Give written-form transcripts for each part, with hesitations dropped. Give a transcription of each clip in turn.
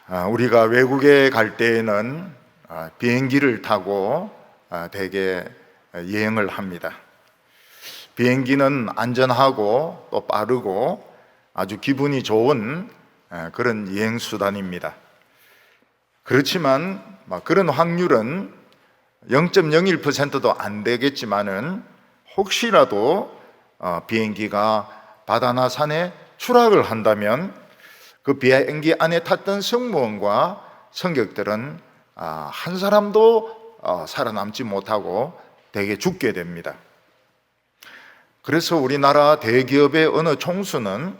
우리가 외국에 갈 때에는 비행기를 타고 대개 여행을 합니다. 비행기는 안전하고 또 빠르고 아주 기분이 좋은 그런 여행 수단입니다. 그렇지만 그런 확률은 0.01%도 안 되겠지만은 혹시라도 비행기가 바다나 산에 추락을 한다면 그 비행기 안에 탔던 승무원과 승객들은 한 사람도 살아남지 못하고 대개 죽게 됩니다. 그래서 우리나라 대기업의 어느 총수는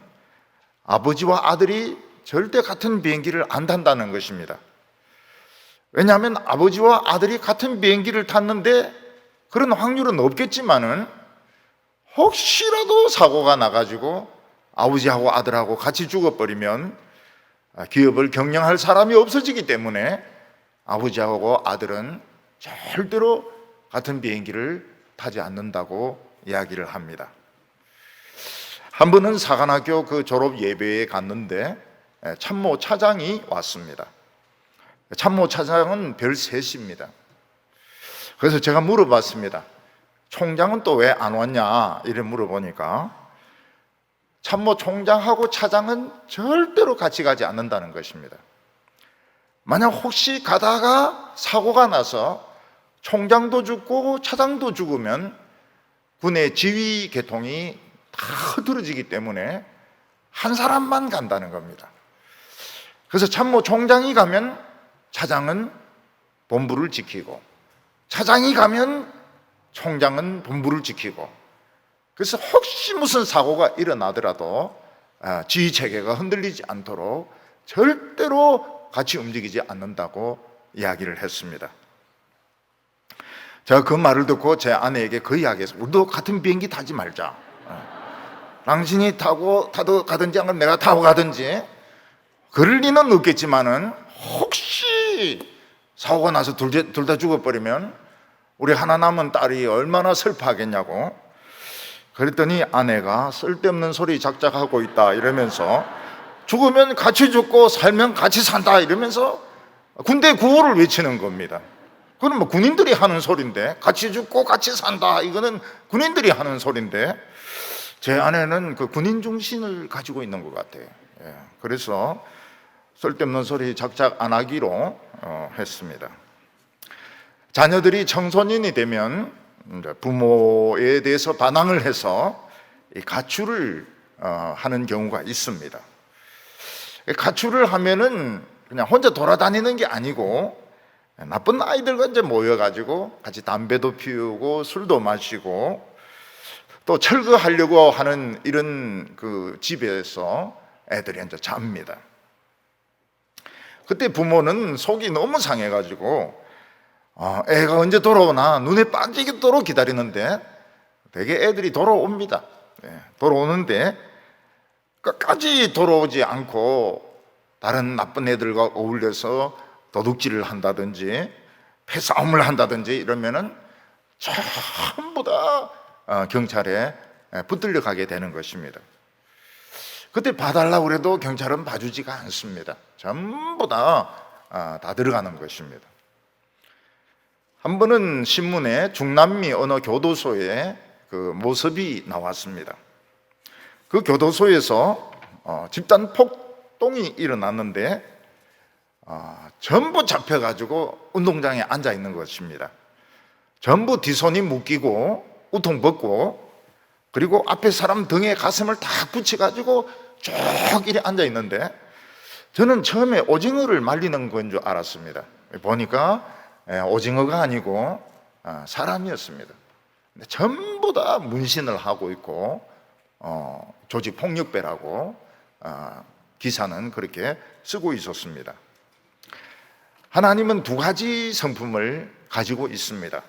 아버지와 아들이 절대 같은 비행기를 안 탄다는 것입니다. 왜냐하면 아버지와 아들이 같은 비행기를 탔는데 그런 확률은 없겠지만은 혹시라도 사고가 나가지고 아버지하고 아들하고 같이 죽어버리면 기업을 경영할 사람이 없어지기 때문에 아버지하고 아들은 절대로 같은 비행기를 타지 않는다고 이야기를 합니다. 한 번은 사관학교 그 졸업 예배에 갔는데 참모 차장이 왔습니다. 참모 차장은 별 셋입니다. 그래서 제가 물어봤습니다. 총장은 또 왜 안 왔냐? 이래 물어보니까 참모 총장하고 차장은 절대로 같이 가지 않는다는 것입니다. 만약 혹시 가다가 사고가 나서 총장도 죽고 차장도 죽으면 군의 지휘 계통이 다 흐트러지기 때문에 한 사람만 간다는 겁니다. 그래서 참모 총장이 가면 차장은 본부를 지키고, 차장이 가면 총장은 본부를 지키고, 그래서 혹시 무슨 사고가 일어나더라도 지휘 체계가 흔들리지 않도록 절대로 같이 움직이지 않는다고 이야기를 했습니다. 제가 그 말을 듣고 제 아내에게 그 이야기했어요. 우리도 같은 비행기 타지 말자. 당신이 타고 가든지 아니면 내가 타고 가든지 그럴 리는 없겠지만은 혹시 사고가 나서 둘 다 죽어버리면 우리 하나 남은 딸이 얼마나 슬퍼하겠냐고. 그랬더니 아내가 쓸데없는 소리 작작하고 있다 이러면서 죽으면 같이 죽고 살면 같이 산다 이러면서 군대 구호를 외치는 겁니다. 그건 뭐 군인들이 하는 소리인데, 같이 죽고 같이 산다 이거는 군인들이 하는 소리인데 제 아내는 그 군인 정신을 가지고 있는 것 같아요. 그래서 쓸데없는 소리 작작 안 하기로 했습니다. 자녀들이 청소년이 되면 부모에 대해서 반항을 해서 가출을 하는 경우가 있습니다. 가출을 하면은 그냥 혼자 돌아다니는 게 아니고 나쁜 아이들과 이제 모여가지고 같이 담배도 피우고 술도 마시고 또 철거하려고 하는 이런 그 집에서 애들이 이제 잡니다. 그때 부모는 속이 너무 상해가지고 애가 언제 돌아오나 눈에 반지도록 기다리는데 되게 애들이 돌아옵니다. 돌아오는데 끝까지 돌아오지 않고 다른 나쁜 애들과 어울려서 도둑질을 한다든지 패싸움을 한다든지 이러면은 전부 다 경찰에 붙들려 가게 되는 것입니다. 그때 봐달라고 해도 경찰은 봐주지가 않습니다. 전부 다 들어가는 것입니다. 한 번은 신문에 중남미 어느 교도소에 그 모습이 나왔습니다. 그 교도소에서 집단 폭동이 일어났는데 전부 잡혀가지고 운동장에 앉아 있는 것입니다. 전부 뒷손이 묶이고 우통 벗고 그리고 앞에 사람 등에 가슴을 다 붙여가지고 쭉 이렇게 앉아 있는데 저는 처음에 오징어를 말리는 건 줄 알았습니다. 보니까 오징어가 아니고 사람이었습니다. 근데 전부 다 문신을 하고 있고 조직폭력배라고 기사는 그렇게 쓰고 있었습니다. 하나님은 두 가지 성품을 가지고 있습니다.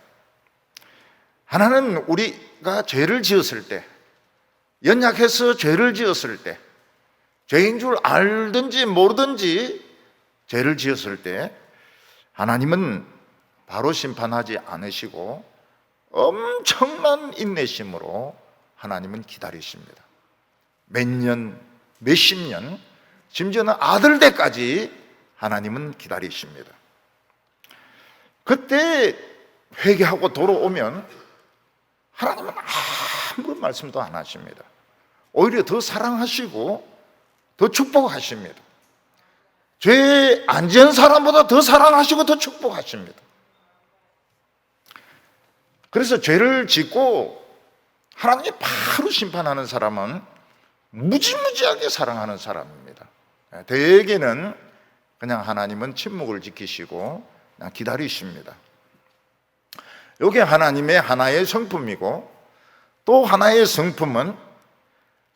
하나는 우리가 죄를 지었을 때, 연약해서 죄를 지었을 때, 죄인 줄 알든지 모르든지 죄를 지었을 때 하나님은 바로 심판하지 않으시고 엄청난 인내심으로 하나님은 기다리십니다. 몇 년, 몇십 년, 심지어는 아들 때까지 하나님은 기다리십니다. 그때 회개하고 돌아오면 하나님은 아무런 말씀도 안 하십니다. 오히려 더 사랑하시고 더 축복하십니다. 죄 안 지은 사람보다 더 사랑하시고 더 축복하십니다. 그래서 죄를 짓고 하나님이 바로 심판하는 사람은 무지무지하게 사랑하는 사람입니다. 대개는 그냥 하나님은 침묵을 지키시고 그냥 기다리십니다. 이게 하나님의 하나의 성품이고, 또 하나의 성품은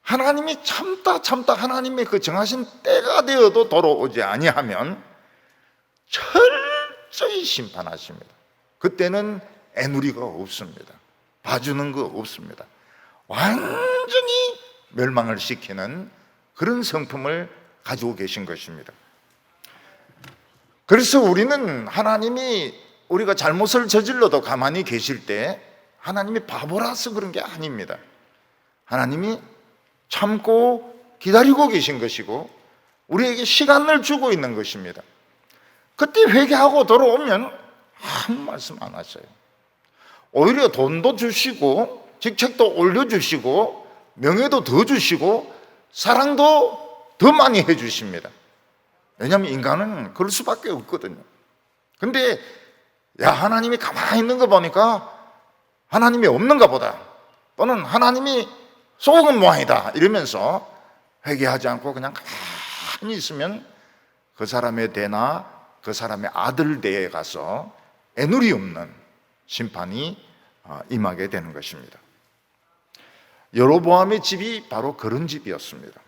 하나님이 참다 하나님의 그 정하신 때가 되어도 돌아오지 아니하면 철저히 심판하십니다. 그때는 애누리가 없습니다. 봐주는 거 없습니다. 완전히 멸망을 시키는 그런 성품을 가지고 계신 것입니다. 그래서 우리는 하나님이 우리가 잘못을 저질러도 가만히 계실 때 하나님이 바보라서 그런 게 아닙니다. 하나님이 참고 기다리고 계신 것이고 우리에게 시간을 주고 있는 것입니다. 그때 회개하고 돌아오면 아무 말씀 안 하셔요. 오히려 돈도 주시고 직책도 올려주시고 명예도 더 주시고 사랑도 더 많이 해주십니다. 왜냐하면 인간은 그럴 수밖에 없거든요. 근데 하나님이 가만히 있는 거 보니까 하나님이 없는가 보다, 또는 하나님이 속은 모양이다 이러면서 회개하지 않고 그냥 가만히 있으면 그 사람의 대나 그 사람의 아들 대에 가서 애누리 없는 심판이 임하게 되는 것입니다. 여로보암의 집이 바로 그런 집이었습니다.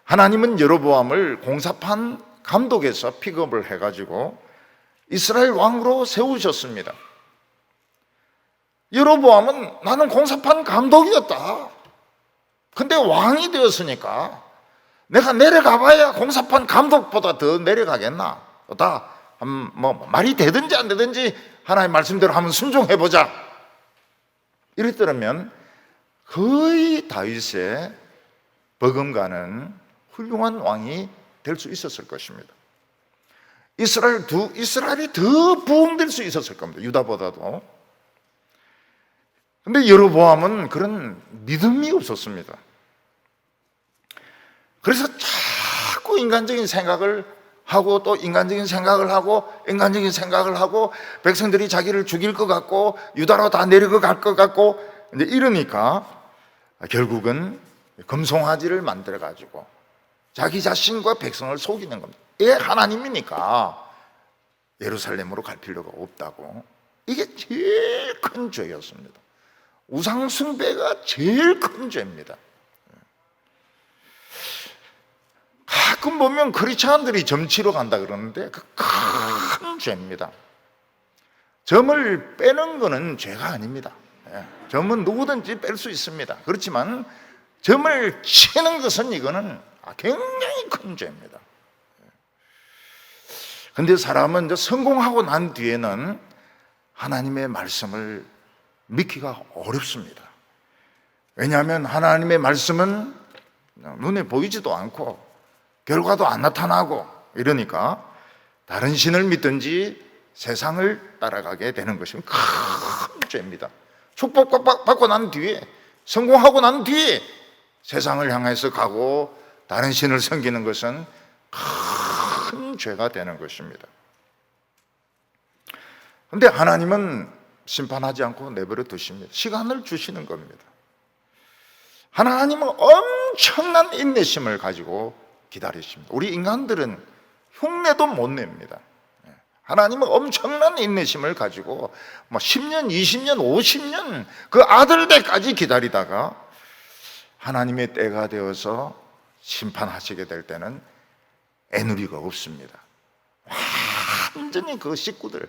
하나님은 여로보암을 공사판 감독에서 픽업을 해가지고 이스라엘 왕으로 세우셨습니다. 여로보암은 나는 공사판 감독이었다. 근데 왕이 되었으니까 내가 내려가봐야 공사판 감독보다 더 내려가겠나? 말이 되든지 안 되든지 하나님 말씀대로 한번 순종해보자. 이랬더라면 거의 다윗의 버금가는 훌륭한 왕이 될 수 있었을 것입니다. 이스라엘이 더 부흥될 수 있었을 겁니다. 유다보다도. 근데 여로보암은 그런 믿음이 없었습니다. 그래서 자꾸 인간적인 생각을 하고 또 인간적인 생각을 하고 백성들이 자기를 죽일 것 같고 유다로 다 내려갈 것 같고 이제 이러니까 결국은 금송아지를 만들어 가지고 자기 자신과 백성을 속이는 겁니다. 이게 하나님이니까 예루살렘으로 갈 필요가 없다고. 이게 제일 큰 죄였습니다. 우상 숭배가 제일 큰 죄입니다. 가끔 보면 크리스찬들이 점치러 간다 그러는데 그 큰 죄입니다. 점을 빼는 거는 죄가 아닙니다. 점은 누구든지 뺄 수 있습니다. 그렇지만 점을 치는 것은 이거는 굉장히 큰 죄입니다. 그런데 사람은 이제 성공하고 난 뒤에는 하나님의 말씀을 믿기가 어렵습니다. 왜냐하면 하나님의 말씀은 눈에 보이지도 않고 결과도 안 나타나고 이러니까 다른 신을 믿든지 세상을 따라가게 되는 것이 큰 죄입니다. 축복받고 난 뒤에, 성공하고 난 뒤에 세상을 향해서 가고 다른 신을 섬기는 것은 큰 죄가 되는 것입니다. 그런데 하나님은 심판하지 않고 내버려 두십니다. 시간을 주시는 겁니다. 하나님은 엄청난 인내심을 가지고 기다리십니다. 우리 인간들은 흉내도 못 냅니다. 하나님은 엄청난 인내심을 가지고 10년, 20년, 50년 그 아들 때까지 기다리다가 하나님의 때가 되어서 심판하시게 될 때는 애누리가 없습니다. 완전히 그 식구들,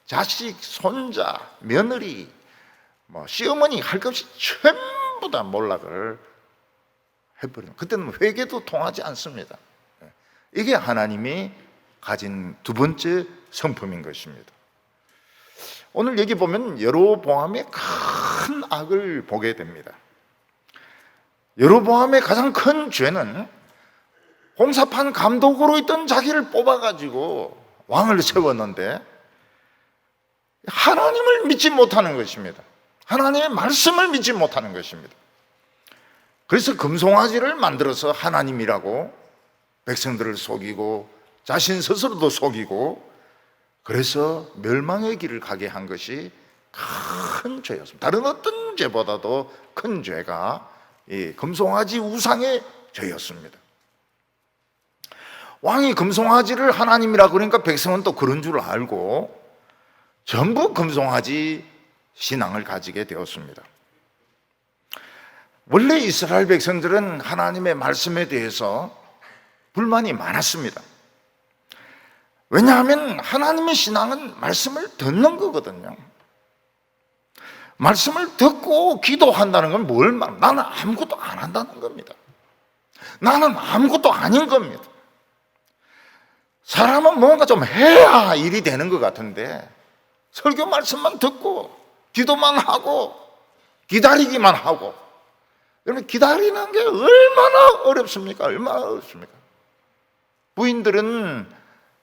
자식, 손자, 며느리, 시어머니 할 것 없이 전부 다 몰락을 해버립니다. 그때는 회개도 통하지 않습니다. 이게 하나님이 가진 두 번째 성품인 것입니다. 오늘 여기 보면 여로보암의 큰 악을 보게 됩니다. 여로보암의 가장 큰 죄는 공사판 감독으로 있던 자기를 뽑아가지고 왕을 세웠는데 하나님을 믿지 못하는 것입니다. 하나님의 말씀을 믿지 못하는 것입니다. 그래서 금송아지를 만들어서 하나님이라고 백성들을 속이고 자신 스스로도 속이고, 그래서 멸망의 길을 가게 한 것이 큰 죄였습니다. 다른 어떤 죄보다도 큰 죄가 이 금송아지 우상의 죄였습니다. 왕이 금송아지를 하나님이라 그러니까 백성은 또 그런 줄 알고 전부 금송아지 신앙을 가지게 되었습니다. 원래 이스라엘 백성들은 하나님의 말씀에 대해서 불만이 많았습니다. 왜냐하면 하나님의 신앙은 말씀을 듣는 거거든요. 말씀을 듣고 기도한다는 건 뭘 말? 나는 아무것도 안 한다는 겁니다. 나는 아무것도 아닌 겁니다. 사람은 뭔가 좀 해야 일이 되는 것 같은데 설교 말씀만 듣고 기도만 하고 기다리기만 하고, 여러분 기다리는 게 얼마나 어렵습니까? 얼마나 어렵습니까? 부인들은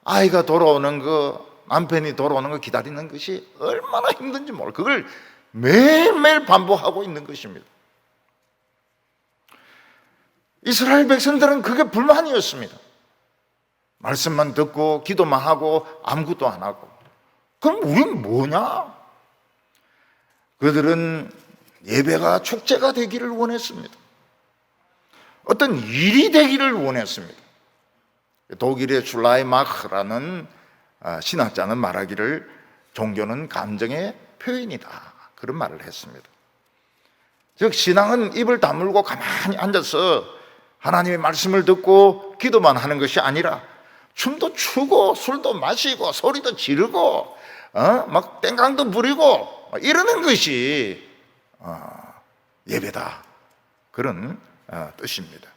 아이가 돌아오는 거, 남편이 돌아오는 거 기다리는 것이 얼마나 힘든지 몰라요. 그걸 매일매일 반복하고 있는 것입니다. 이스라엘 백성들은 그게 불만이었습니다. 말씀만 듣고 기도만 하고 아무것도 안 하고. 그럼 우린 뭐냐? 그들은 예배가 축제가 되기를 원했습니다. 어떤 일이 되기를 원했습니다. 독일의 슐라이마흐라는 신학자는 말하기를 종교는 감정의 표현이다, 그런 말을 했습니다. 즉 신앙은 입을 다물고 가만히 앉아서 하나님의 말씀을 듣고 기도만 하는 것이 아니라 춤도 추고 술도 마시고 소리도 지르고 막 땡깡도 부리고 이러는 것이 예배다, 그런 뜻입니다.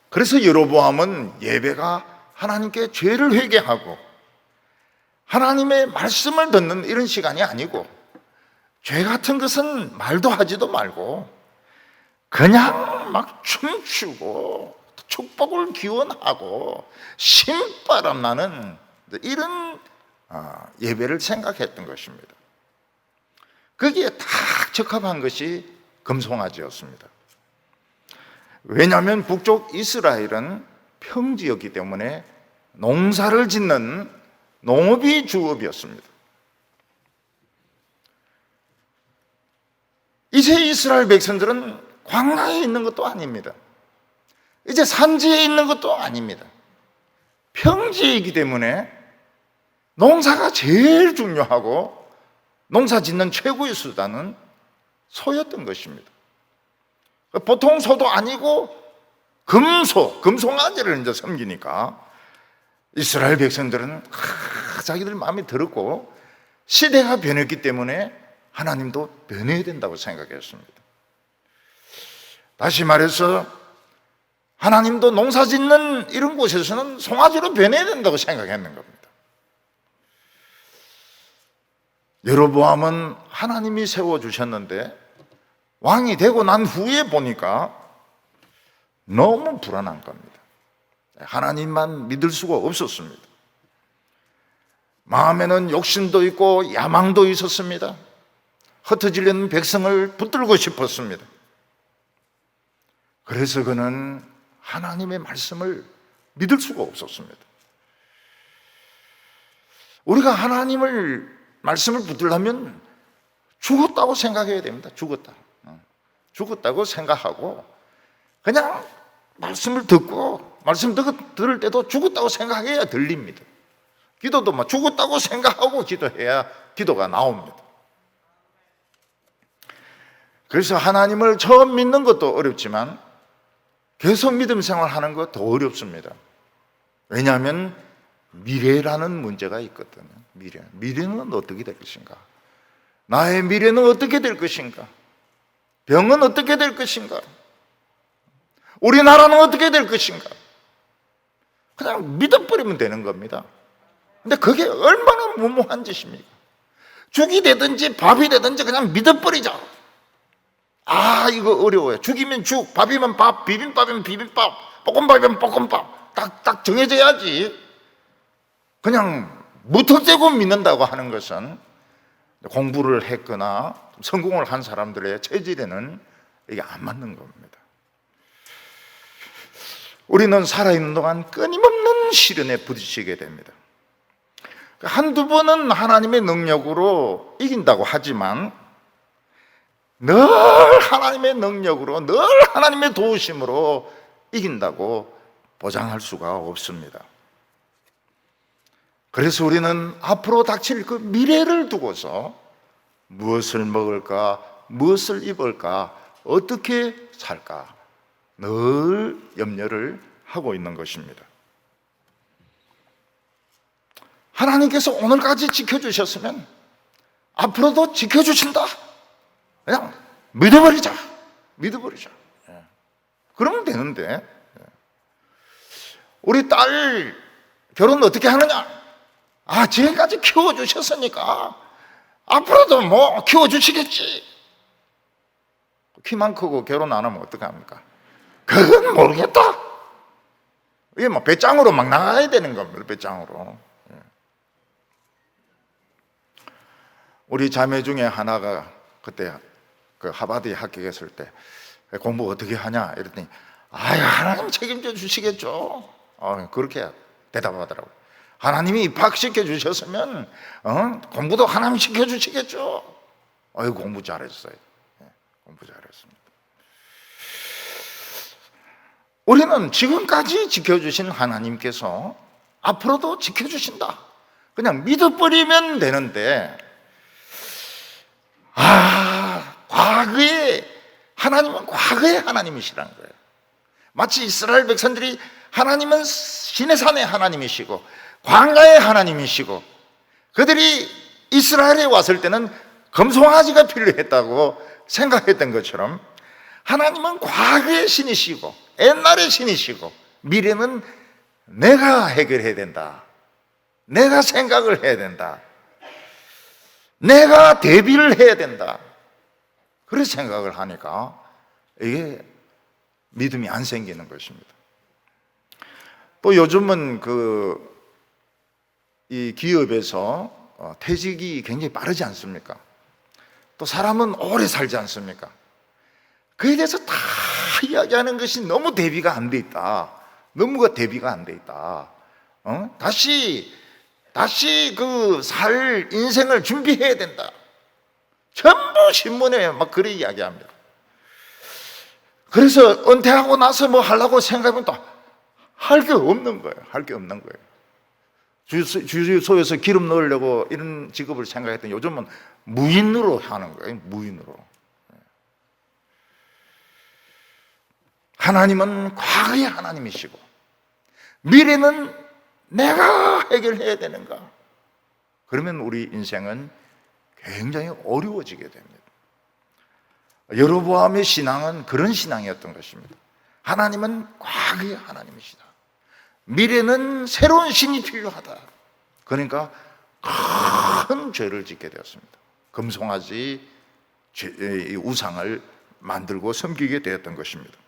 그래서 여로보암은 예배가 하나님께 죄를 회개하고 하나님의 말씀을 듣는 이런 시간이 아니고, 죄 같은 것은 말도 하지도 말고 그냥 막 춤추고 축복을 기원하고 신바람 나는 이런 예배를 생각했던 것입니다. 거기에 딱 적합한 것이 금송아지였습니다. 왜냐하면 북쪽 이스라엘은 평지였기 때문에 농사를 짓는 농업이 주업이었습니다. 이제 이스라엘 백성들은 광야에 있는 것도 아닙니다. 이제 산지에 있는 것도 아닙니다. 평지에 있기 때문에 농사가 제일 중요하고 농사 짓는 최고의 수단은 소였던 것입니다. 보통 소도 아니고 금송아지를 이제 섬기니까 이스라엘 백성들은 자기들 마음이 들었고 시대가 변했기 때문에 하나님도 변해야 된다고 생각했습니다. 다시 말해서 하나님도 농사 짓는 이런 곳에서는 송아지로 변해야 된다고 생각했는 겁니다. 여로보암은 하나님이 세워주셨는데 왕이 되고 난 후에 보니까 너무 불안한 겁니다. 하나님만 믿을 수가 없었습니다. 마음에는 욕심도 있고 야망도 있었습니다. 흩어지려는 백성을 붙들고 싶었습니다. 그래서 그는 하나님의 말씀을 믿을 수가 없었습니다. 우리가 하나님을 말씀을 붙들려면 죽었다고 생각해야 됩니다. 죽었다고 생각하고 그냥 말씀을 듣고 말씀 들을 때도 죽었다고 생각해야 들립니다. 기도도 막 죽었다고 생각하고 기도해야 기도가 나옵니다. 그래서 하나님을 처음 믿는 것도 어렵지만 계속 믿음 생활하는 것 더 어렵습니다. 왜냐하면 미래라는 문제가 있거든요. 미래는 어떻게 될 것인가? 나의 미래는 어떻게 될 것인가? 병은 어떻게 될 것인가? 우리나라는 어떻게 될 것인가? 그냥 믿어버리면 되는 겁니다. 근데 그게 얼마나 무모한 짓입니까? 죽이 되든지 밥이 되든지 그냥 믿어버리자. 이거 어려워요. 죽이면 죽, 밥이면 밥, 비빔밥이면 비빔밥, 볶음밥이면 볶음밥. 딱 정해져야지. 그냥 무턱대고 믿는다고 하는 것은 공부를 했거나 성공을 한 사람들의 체질에는 이게 안 맞는 겁니다. 우리는 살아있는 동안 끊임없는 시련에 부딪히게 됩니다. 한두 번은 하나님의 능력으로 이긴다고 하지만 늘 하나님의 능력으로, 늘 하나님의 도우심으로 이긴다고 보장할 수가 없습니다. 그래서 우리는 앞으로 닥칠 그 미래를 두고서 무엇을 먹을까, 무엇을 입을까, 어떻게 살까 늘 염려를 하고 있는 것입니다. 하나님께서 오늘까지 지켜주셨으면 앞으로도 지켜주신다. 그냥 믿어버리자. 그러면 되는데, 우리 딸 결혼 어떻게 하느냐? 지금까지 키워주셨으니까 앞으로도 뭐 키워주시겠지. 키만 크고 결혼 안 하면 어떡합니까? 그건 모르겠다. 이게 뭐 배짱으로 막 나가야 되는 겁니다. 배짱으로. 우리 자매 중에 하나가 그때 그 하버드에 합격했을 때 공부 어떻게 하냐 이랬더니 하나님 책임져 주시겠죠. 그렇게 대답하더라고요. 하나님이 입학시켜 주셨으면 공부도 하나님 시켜 주시겠죠. 공부 잘했어요. 공부 잘했습니다. 우리는 지금까지 지켜주신 하나님께서 앞으로도 지켜주신다. 그냥 믿어버리면 되는데, 과거에 하나님은 과거의 하나님이시라는 거예요. 마치 이스라엘 백성들이 하나님은 시내산의 하나님이시고 광야의 하나님이시고, 그들이 이스라엘에 왔을 때는 금송아지가 필요했다고 생각했던 것처럼 하나님은 과거의 신이시고 옛날의 신이시고 미래는 내가 해결해야 된다. 내가 생각을 해야 된다. 내가 대비를 해야 된다. 그런 생각을 하니까 이게 믿음이 안 생기는 것입니다. 또 요즘은 이 기업에서 퇴직이 굉장히 빠르지 않습니까? 또 사람은 오래 살지 않습니까? 그에 대해서 다 이야기하는 것이 너무 대비가 안 돼 있다. 너무가 대비가 안 돼 있다. 다시 살 인생을 준비해야 된다. 전부 신문에 막 그렇게 이야기합니다. 그래서 은퇴하고 나서 뭐 하려고 생각하면 또 할 게 없는 거예요. 할 게 없는 거예요. 주유소에서 기름 넣으려고 이런 직업을 생각했더니 요즘은 무인으로 하는 거예요. 무인으로. 하나님은 과거의 하나님이시고 미래는 내가 해결해야 되는가? 그러면 우리 인생은 굉장히 어려워지게 됩니다. 여로보암의 신앙은 그런 신앙이었던 것입니다. 하나님은 과거의 하나님이시다. 미래는 새로운 신이 필요하다. 그러니까 큰 죄를 짓게 되었습니다. 금송아지 우상을 만들고 섬기게 되었던 것입니다.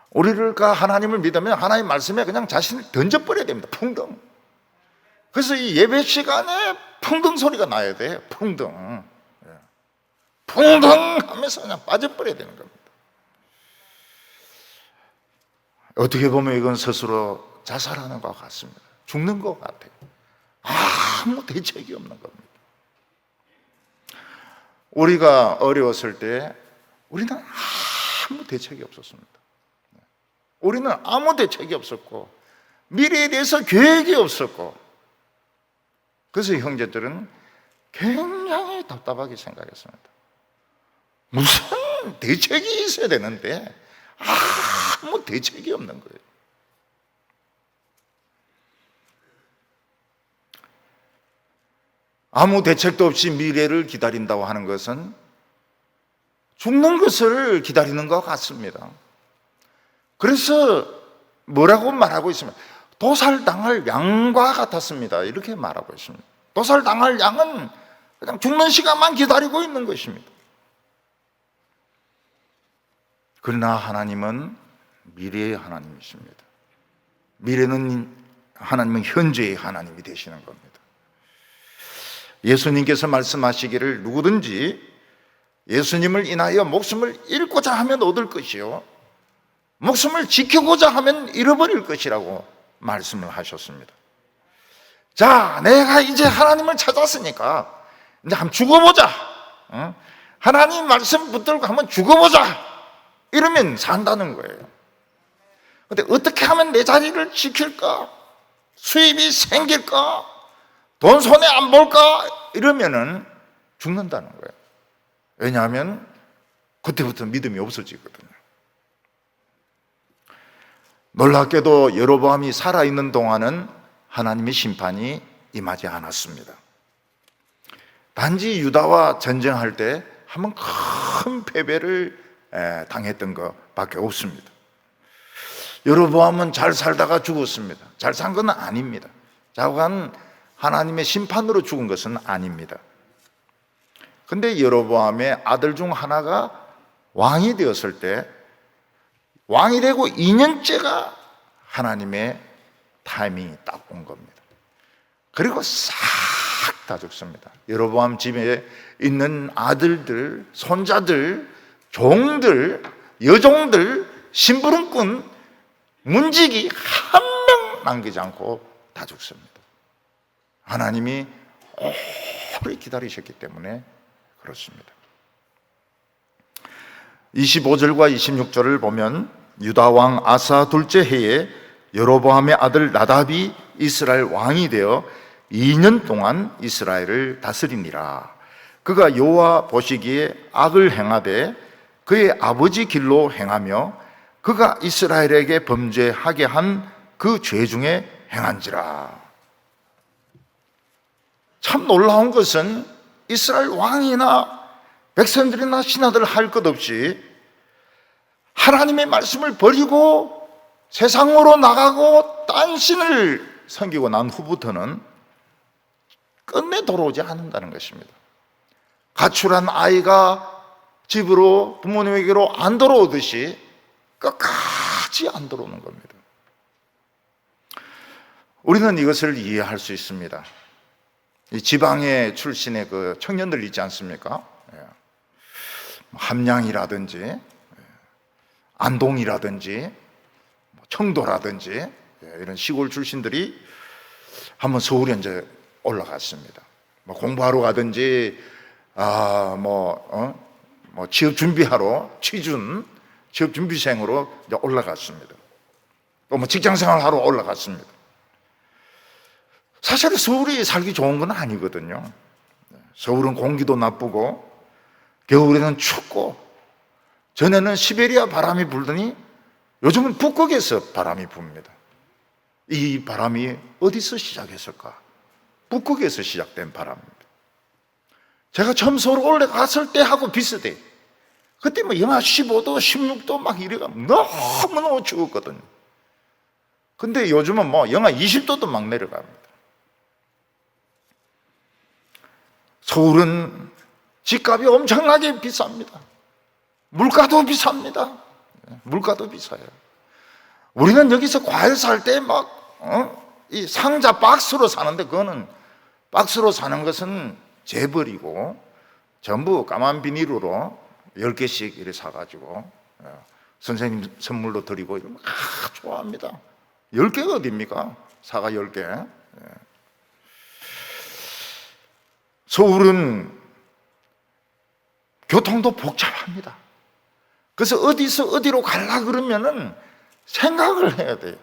우리가 하나님을 믿으면 하나님 말씀에 그냥 자신을 던져버려야 됩니다. 풍덩. 그래서 이 예배 시간에 풍덩 소리가 나야 돼요. 풍덩. 풍덩 하면서 그냥 빠져버려야 되는 겁니다. 어떻게 보면 이건 스스로 자살하는 것 같습니다. 죽는 것 같아요. 아무 대책이 없는 겁니다. 우리가 어려웠을 때 우리는 아무 대책이 없었습니다. 우리는 아무 대책이 없었고 미래에 대해서 계획이 없었고, 그래서 형제들은 굉장히 답답하게 생각했습니다. 무슨 대책이 있어야 되는데 아무 대책이 없는 거예요. 아무 대책도 없이 미래를 기다린다고 하는 것은 죽는 것을 기다리는 것 같습니다. 그래서 뭐라고 말하고 있습니다. 도살당할 양과 같았습니다. 이렇게 말하고 있습니다. 도살당할 양은 그냥 죽는 시간만 기다리고 있는 것입니다. 그러나 하나님은 미래의 하나님이십니다. 미래는 하나님은 현재의 하나님이 되시는 겁니다. 예수님께서 말씀하시기를 누구든지 예수님을 인하여 목숨을 잃고자 하면 얻을 것이요 목숨을 지키고자 하면 잃어버릴 것이라고 말씀을 하셨습니다. 자, 내가 이제 하나님을 찾았으니까 이제 한번 죽어보자. 하나님 말씀 붙들고 한번 죽어보자. 이러면 산다는 거예요. 근데 어떻게 하면 내 자리를 지킬까? 수입이 생길까? 돈 손에 안 볼까? 이러면은 죽는다는 거예요. 왜냐하면 그때부터 믿음이 없어지거든요. 놀랍게도 여로보암이 살아있는 동안은 하나님의 심판이 임하지 않았습니다. 단지 유다와 전쟁할 때 한번 큰 패배를 당했던 것밖에 없습니다. 여로보암은 잘 살다가 죽었습니다. 잘 산 건 아닙니다. 자관 하나님의 심판으로 죽은 것은 아닙니다. 근데 여로보암의 아들 중 하나가 왕이 되었을 때 왕이 되고 2년째가 하나님의 타이밍이 딱 온 겁니다. 그리고 싹 다 죽습니다. 여로보암 집에 있는 아들들, 손자들, 종들, 여종들, 심부름꾼, 문지기 한 명 남기지 않고 다 죽습니다. 하나님이 오래 기다리셨기 때문에 그렇습니다. 25절과 26절을 보면 유다 왕 아사 둘째 해에 여로보암의 아들 나답이 이스라엘 왕이 되어 2년 동안 이스라엘을 다스리니라. 그가 여호와 보시기에 악을 행하되 그의 아버지 길로 행하며 그가 이스라엘에게 범죄하게 한 그 죄 중에 행한지라. 참 놀라운 것은 이스라엘 왕이나 백성들이나 신하들 할 것 없이 하나님의 말씀을 버리고 세상으로 나가고 딴 신을 섬기고 난 후부터는 끝내 돌아오지 않는다는 것입니다. 가출한 아이가 집으로 부모님에게로 안 돌아오듯이 끝까지 안 돌아오는 겁니다. 우리는 이것을 이해할 수 있습니다. 이 지방의 출신의 그 청년들 있지 않습니까? 함양이라든지 안동이라든지 청도라든지 이런 시골 출신들이 한번 서울에 이제 올라갔습니다. 뭐 공부하러 가든지 취업 준비하러 취업 준비생으로 이제 올라갔습니다. 또 뭐 직장 생활하러 올라갔습니다. 사실 서울이 살기 좋은 건 아니거든요. 서울은 공기도 나쁘고 겨울에는 춥고 전에는 시베리아 바람이 불더니 요즘은 북극에서 바람이 붑니다. 이 바람이 어디서 시작했을까? 북극에서 시작된 바람입니다. 제가 처음 서울 올라갔을 때하고 비슷해. 그때 뭐 영하 15도, 16도 막 이래가 너무너무 추웠거든요. 근데 요즘은 뭐 영하 20도도 막 내려갑니다. 서울은 집값이 엄청나게 비쌉니다. 물가도 비쌉니다. 물가도 비싸요. 우리는 여기서 과일 살 때 이 상자 박스로 사는데 그거는 박스로 사는 것은 재벌이고 전부 까만 비닐으로 10개씩 이렇게 사가지고 선생님 선물로 드리고 이러면 좋아합니다. 10개가 어딥니까? 사과 10개. 서울은 교통도 복잡합니다. 그래서 어디서 어디로 가려고 그러면은 생각을 해야 돼요.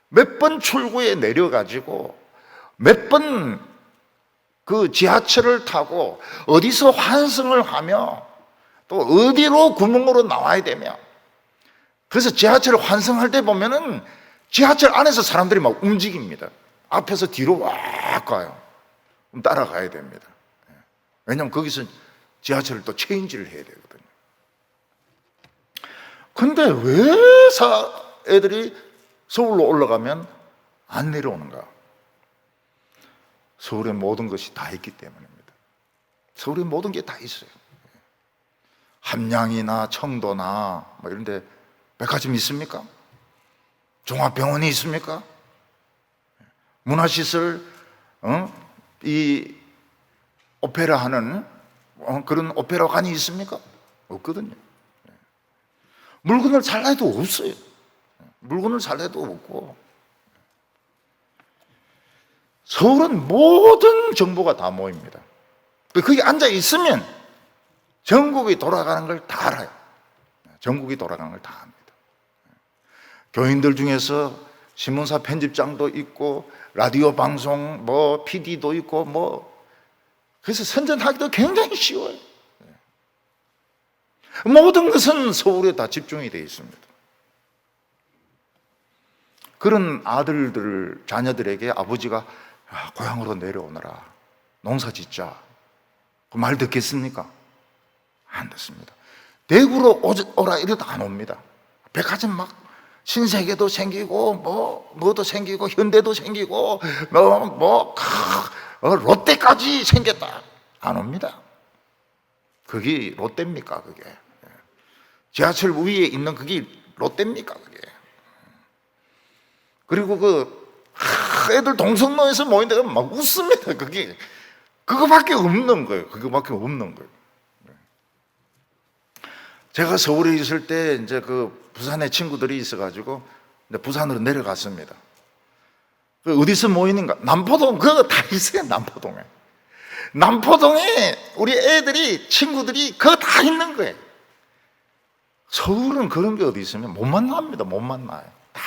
몇 번 출구에 내려가지고 몇 번 그 지하철을 타고 어디서 환승을 하며 또 어디로 구멍으로 나와야 되며, 그래서 지하철 환승할 때 보면은 지하철 안에서 사람들이 막 움직입니다. 앞에서 뒤로 와 가요. 그럼 따라가야 됩니다. 왜냐하면 거기서 지하철을 또 체인지를 해야 되거든요. 근데 왜 애들이 서울로 올라가면 안 내려오는가? 서울에 모든 것이 다 있기 때문입니다. 서울에 모든 게 다 있어요. 함양이나 청도나 뭐 이런 데 백화점이 있습니까? 종합병원이 있습니까? 문화시설, 이 오페라 하는 그런 오페라관이 있습니까? 없거든요. 물건을 살려도 없어요. 물건을 살려도 없고. 서울은 모든 정보가 다 모입니다. 거기 앉아 있으면 전국이 돌아가는 걸 다 알아요. 전국이 돌아가는 걸 다 압니다. 교인들 중에서 신문사 편집장도 있고 라디오 방송 뭐 PD도 있고 뭐 그래서 선전하기도 굉장히 쉬워요. 모든 것은 서울에 다 집중이 되어 있습니다. 그런 아들들, 자녀들에게 아버지가 고향으로 내려오너라, 농사 짓자, 그 말 듣겠습니까? 안 듣습니다. 대구로 오라 이래도 안 옵니다. 백화점 막 신세계도 생기고 뭐도 생기고 현대도 생기고 롯데까지 생겼다. 안 옵니다. 그게 롯데입니까? 그게 지하철 위에 있는 그게 롯데입니까? 그게. 그리고 애들 동성로에서 모인 데가 막 웃습니다. 그거밖에 없는 거예요. 그거밖에 없는 거예요. 제가 서울에 있을 때 이제 부산에 친구들이 있어가지고 부산으로 내려갔습니다. 어디서 모이는가? 남포동, 그거 다 있어요. 남포동에 우리 애들이, 친구들이 그거 다 있는 거예요. 서울은 그런 게 어디 있으면 못 만납니다. 못 만나요. 다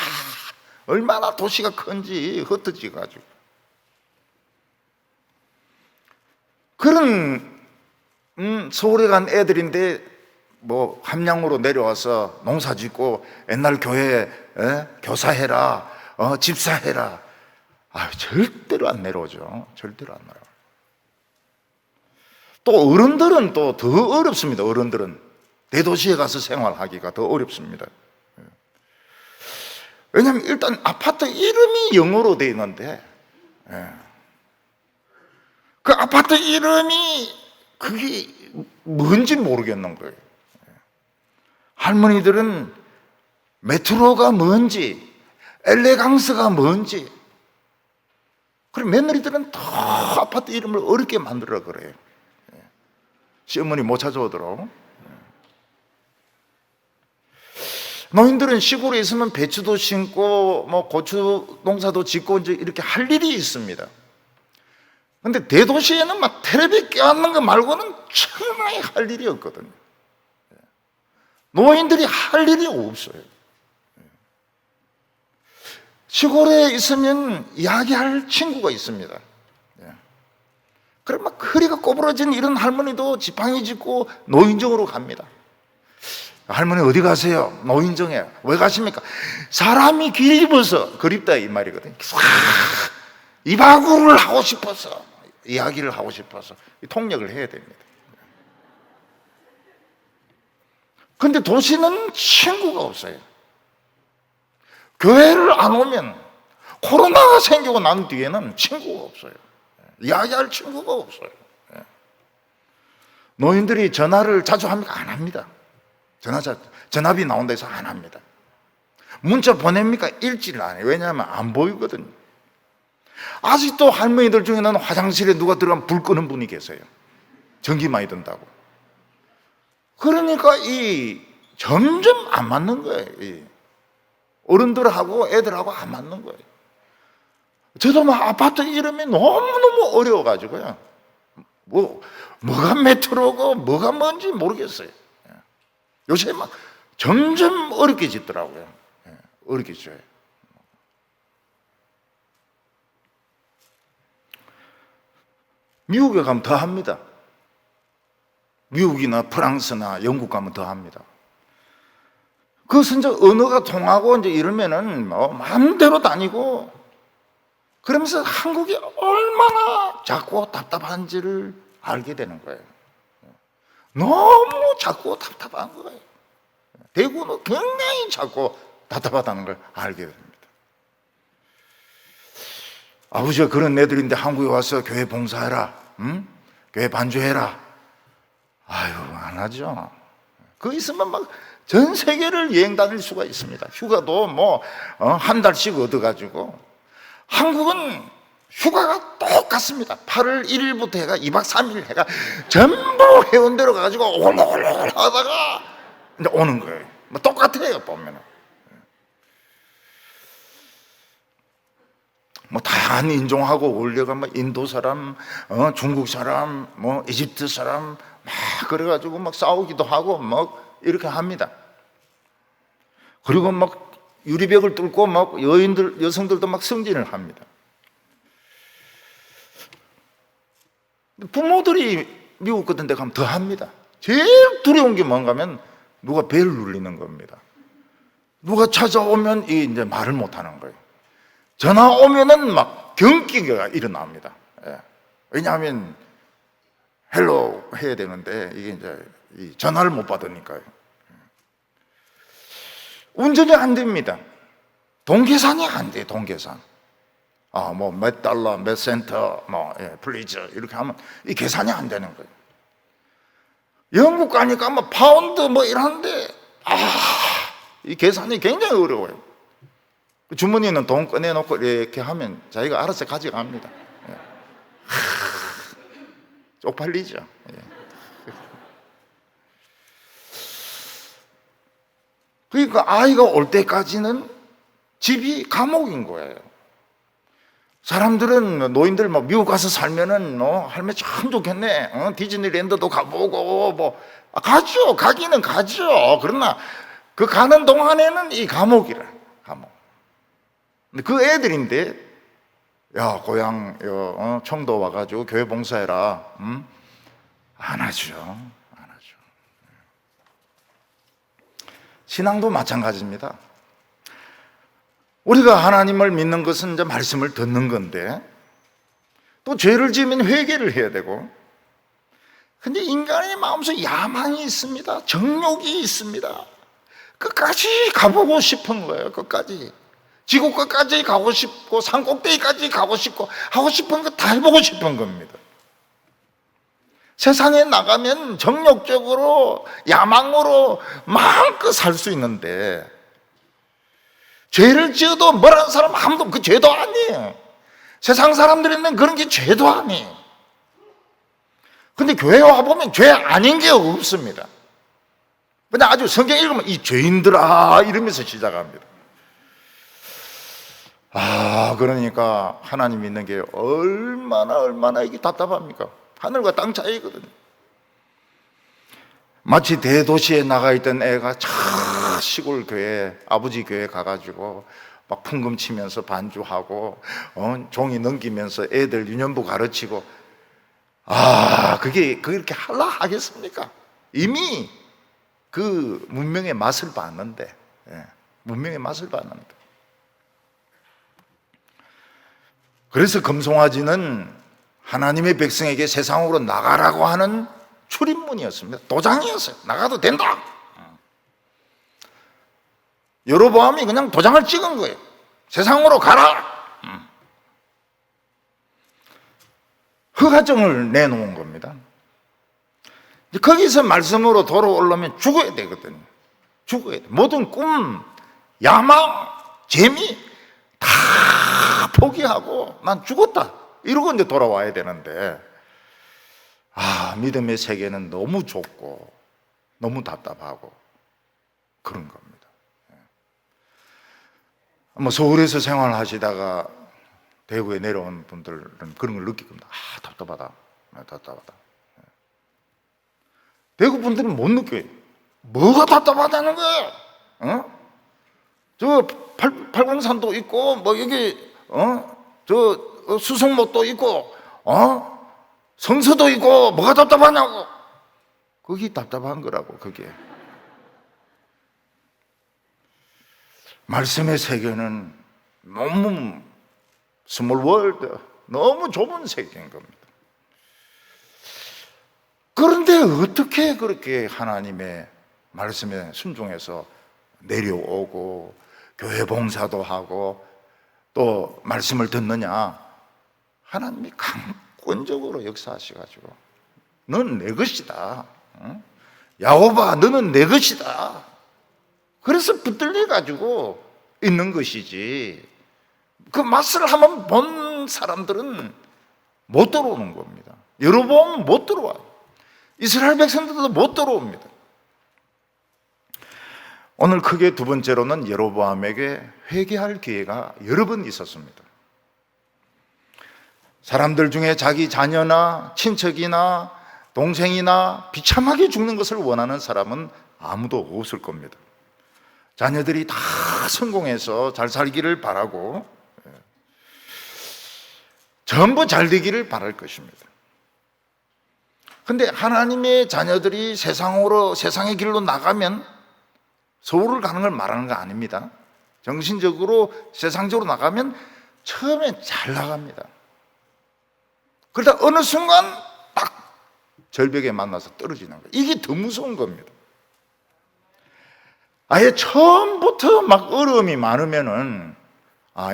얼마나 도시가 큰지 흩어져가지고. 그런 서울에 간 애들인데 뭐 함양으로 내려와서 농사 짓고 옛날 교회에 교사해라, 집사해라. 절대로 안 내려오죠. 절대로 안 내려와요. 또 어른들은 또 더 어렵습니다. 어른들은 대도시에 가서 생활하기가 더 어렵습니다. 왜냐하면 일단 아파트 이름이 영어로 되어 있는데 그 아파트 이름이 그게 뭔지 모르겠는 거예요. 할머니들은 메트로가 뭔지, 엘레강스가 뭔지, 그리고 며느리들은 더 아파트 이름을 어렵게 만들어 그래요. 시어머니 못 찾아오도록. 노인들은 시골에 있으면 배추도 심고 뭐 고추 농사도 짓고 이제 이렇게 할 일이 있습니다. 근데 대도시에는 막 텔레비 껴안는 거 말고는 천하에 할 일이 없거든요. 노인들이 할 일이 없어요. 시골에 있으면 이야기할 친구가 있습니다. 그럼 막 허리가 꼬부러진 이런 할머니도 지팡이 짚고 노인정으로 갑니다. 할머니 어디 가세요? 노인정에. 왜 가십니까? 사람이 길입어서 그립다 이 말이거든요. 이바구를 하고 싶어서, 이야기를 하고 싶어서 통역을 해야 됩니다. 근데 도시는 친구가 없어요. 교회를 안 오면, 코로나가 생기고 난 뒤에는 친구가 없어요. 이야기할 친구가 없어요. 노인들이 전화를 자주 합니까? 안 합니다. 전화비 나온다 해서 안 합니다. 문자 보냅니까? 읽지를 안 해요. 왜냐하면 안 보이거든요. 아직도 할머니들 중에는 화장실에 누가 들어가면 불 끄는 분이 계세요. 전기 많이 든다고. 그러니까 점점 안 맞는 거예요. 어른들하고 애들하고 안 맞는 거예요. 저도 막 아파트 이름이 너무너무 어려워가지고요. 뭐가 메트로고 뭐가 뭔지 모르겠어요. 요새 막 점점 어렵게 짓더라고요. 어렵게 짓어요. 미국에 가면 더 합니다. 미국이나 프랑스나 영국 가면 더 합니다. 그것은 이제 언어가 통하고 이제 이러면은 마음대로 다니고 그러면서 한국이 얼마나 작고 답답한지를 알게 되는 거예요. 너무 작고 답답한 거예요. 대구는 굉장히 작고 답답하다는 걸 알게 됩니다. 아버지가 그런 애들인데 한국에 와서 교회 봉사해라, 교회 반주해라. 아유, 안 하죠. 그 있으면 막 전 세계를 여행 다닐 수가 있습니다. 휴가도 뭐 한 달씩 얻어가지고. 한국은 휴가가 똑같습니다. 8월 1일부터 해가 2박 3일 해가 전부 해운대로 가가지고 올라올라 하다가 이제 오는 거예요. 뭐 똑같아요, 보면은. 뭐 다양한 인종하고 어울려가 뭐 인도 사람, 중국 사람, 뭐 이집트 사람 막 그래가지고 막 싸우기도 하고 막 이렇게 합니다. 그리고 막 유리벽을 뚫고 막 여성들도 막 승진을 합니다. 부모들이 미국 같은 데 가면 더 합니다. 제일 두려운 게 뭔가 하면 누가 벨 눌리는 겁니다. 누가 찾아오면 이제 말을 못 하는 거예요. 전화 오면은 막 경기가 일어납니다. 예. 왜냐하면 헬로 해야 되는데 이게 이제 전화를 못 받으니까요. 운전이 안 됩니다. 돈 계산이 안 돼요. 돈 계산. 뭐 몇 달러, 몇 센터, 뭐 플리즈 이렇게 하면 이 계산이 안 되는 거예요. 영국 가니까 뭐 파운드 뭐 이러는데 이 계산이 굉장히 어려워요. 주머니는 돈 꺼내놓고 이렇게 하면 자기가 알아서 가져갑니다. 쪽팔리죠. 그러니까 아이가 올 때까지는 집이 감옥인 거예요. 사람들은 노인들 막 미국 가서 살면은 할머니 참 좋겠네. 디즈니랜드도 가보고 뭐 가죠. 가기는 가죠. 그러나 그 가는 동안에는 이 감옥이라 감옥. 근데 그 애들인데 야 고향 청도 와가지고 교회 봉사해라. 안 하죠. 신앙도 마찬가지입니다. 우리가 하나님을 믿는 것은 이제 말씀을 듣는 건데 또 죄를 지으면 회개를 해야 되고, 근데 인간의 마음속에 야망이 있습니다. 정욕이 있습니다. 끝까지 가보고 싶은 거예요. 끝까지 지구 끝까지 가고 싶고 산 꼭대기까지 가고 싶고 하고 싶은 거 다 해보고 싶은 겁니다. 세상에 나가면 정욕적으로 야망으로 마음껏 살 수 있는데 죄를 지어도 뭐라는 사람 아무도 그 죄도 아니에요. 세상 사람들이는 그런 게 죄도 아니에요. 근데 교회 와보면 죄 아닌 게 없습니다. 그냥 아주 성경 읽으면 이 죄인들아 이러면서 시작합니다. 그러니까 하나님 믿는 게 얼마나 이게 답답합니까? 하늘과 땅 차이거든요. 마치 대도시에 나가 있던 애가 시골 교회, 아버지 교회 가가지고 막 풍금 치면서 반주하고 종이 넘기면서 애들 유년부 가르치고 그게 그렇게 하겠습니까? 이미 그 문명의 맛을 봤는데, 문명의 맛을 봤는데. 그래서 금송아지는 하나님의 백성에게 세상으로 나가라고 하는 출입문이었습니다. 도장이었어요. 나가도 된다. 여로보암이 그냥 도장을 찍은 거예요. 세상으로 가라. 허가증을 내놓은 겁니다. 거기서 말씀으로 돌아오려면 죽어야 되거든요. 죽어야 돼. 모든 꿈, 야망, 재미 다 포기하고 난 죽었다 이러고 이제 돌아와야 되는데 믿음의 세계는 너무 좁고 너무 답답하고 그런 겁니다. 서울에서 생활하시다가 대구에 내려온 분들은 그런 걸 느낄 겁니다. 답답하다. 대구 분들은 못 느껴요. 뭐가 답답하다는 거예요? 저 팔공산도 있고 뭐 여기 저 수성못도 있고 성서도 있고 뭐가 답답하냐고. 그게 답답한 거라고. 그게 말씀의 세계는 너무 스몰 월드, 너무 좁은 세계인 겁니다. 그런데 어떻게 그렇게 하나님의 말씀에 순종해서 내려오고 교회 봉사도 하고 또 말씀을 듣느냐? 하나님이 강권적으로 역사하셔가지고 넌 내 것이다. 야곱아, 너는 내 것이다. 그래서 붙들려 가지고 있는 것이지, 그 맛을 한번 본 사람들은 못 들어오는 겁니다. 여로보암은 못 들어와요. 이스라엘 백성들도 못 들어옵니다. 오늘 크게 두 번째로는 여로보암에게 회개할 기회가 여러 번 있었습니다. 사람들 중에 자기 자녀나 친척이나 동생이나 비참하게 죽는 것을 원하는 사람은 아무도 없을 겁니다. 자녀들이 다 성공해서 잘 살기를 바라고 전부 잘 되기를 바랄 것입니다. 그런데 하나님의 자녀들이 세상의 길로 나가면 서울을 가는 걸 말하는 거 아닙니다. 정신적으로 세상적으로 나가면 처음에 잘 나갑니다. 그러다 어느 순간 딱 절벽에 만나서 떨어지는 거예요. 이게 더 무서운 겁니다. 아예 처음부터 막 어려움이 많으면은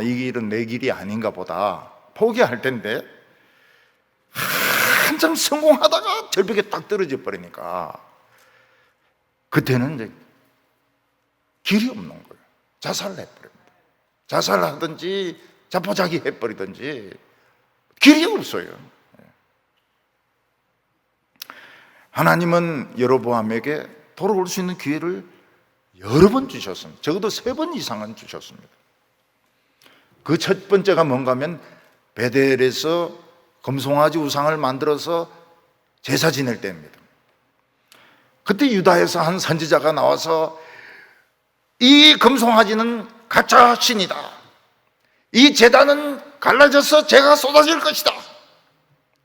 이 길은 내 길이 아닌가 보다 포기할 텐데, 한참 성공하다가 절벽에 딱 떨어져 버리니까 그때는 이제 길이 없는 거예요. 자살을 해버립니다. 자살하든지 자포자기 해버리든지 길이 없어요. 하나님은 여로보암에게 돌아올 수 있는 기회를 여러 번 주셨습니다. 적어도 3번 이상은 주셨습니다. 그 첫 번째가 뭔가 하면 베델에서 금송아지 우상을 만들어서 제사 지낼 때입니다. 그때 유다에서 한 선지자가 나와서 이 금송아지는 가짜 신이다, 이 제단은 갈라져서 재가 쏟아질 것이다,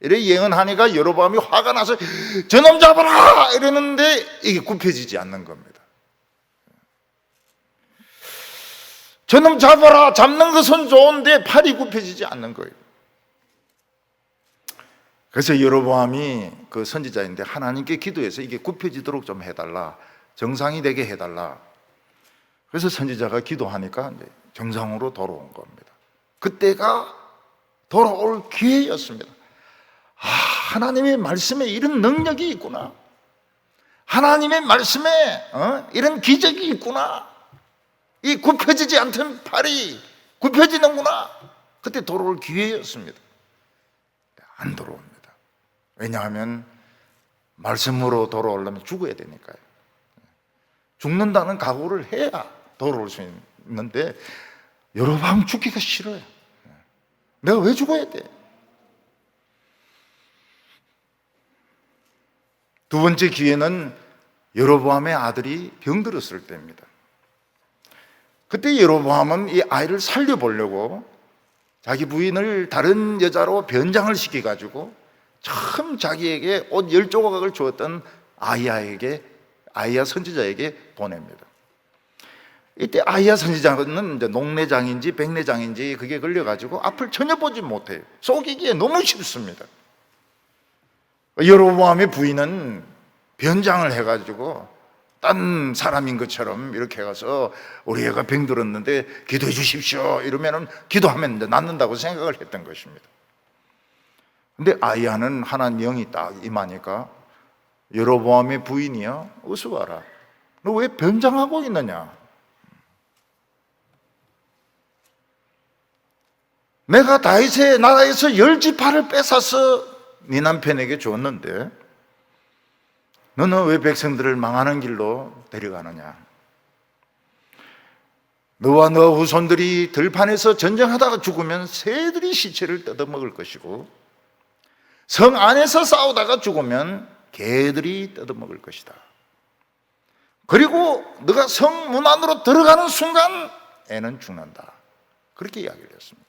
이래 예언하니까 여로보암이 화가 나서 저놈 잡아라 이러는데 이게 굽혀지지 않는 겁니다. 저놈 잡아라, 잡는 것은 좋은데 팔이 굽혀지지 않는 거예요. 그래서 여로보암이 그 선지자인데 하나님께 기도해서 이게 굽혀지도록 좀 해달라, 정상이 되게 해달라. 그래서 선지자가 기도하니까 이제 정상으로 돌아온 겁니다. 그때가 돌아올 기회였습니다. 하나님의 말씀에 이런 능력이 있구나, 하나님의 말씀에 이런 기적이 있구나, 이 굽혀지지 않던 팔이 굽혀지는구나. 그때 돌아올 기회였습니다. 안 돌아옵니다. 왜냐하면 말씀으로 돌아오려면 죽어야 되니까요. 죽는다는 각오를 해야 돌아올 수 있는데 여로보암 죽기가 싫어요. 내가 왜 죽어야 돼? 두 번째 기회는 여로보암의 아들이 병들었을 때입니다. 그때 여로보암은 이 아이를 살려보려고 자기 부인을 다른 여자로 변장을 시켜가지고 처음 자기에게 옷 10조각을 주었던 아이야 선지자에게 보냅니다. 이때 아이야 선지자는 이제 녹내장인지 백내장인지 그게 걸려가지고 앞을 전혀 보지 못해요. 속이기에 너무 쉽습니다. 여로보암의 부인은 변장을 해가지고 딴 사람인 것처럼 이렇게 가서 우리 애가 병들었는데 기도해 주십시오 이러면은 기도하면 이제 낫는다고 생각을 했던 것입니다. 근데 아이야는 하나님 영이 딱 임하니까 여로보암의 부인이요, 어서 와라, 너 왜 변장하고 있느냐, 내가 다윗의 나라에서 10지파를 뺏어서 네 남편에게 줬는데 너는 왜 백성들을 망하는 길로 데려가느냐, 너와 너 후손들이 들판에서 전쟁하다가 죽으면 새들이 시체를 뜯어먹을 것이고 성 안에서 싸우다가 죽으면 개들이 뜯어먹을 것이다. 그리고 너가 성 문 안으로 들어가는 순간 애는 죽는다. 그렇게 이야기를 했습니다.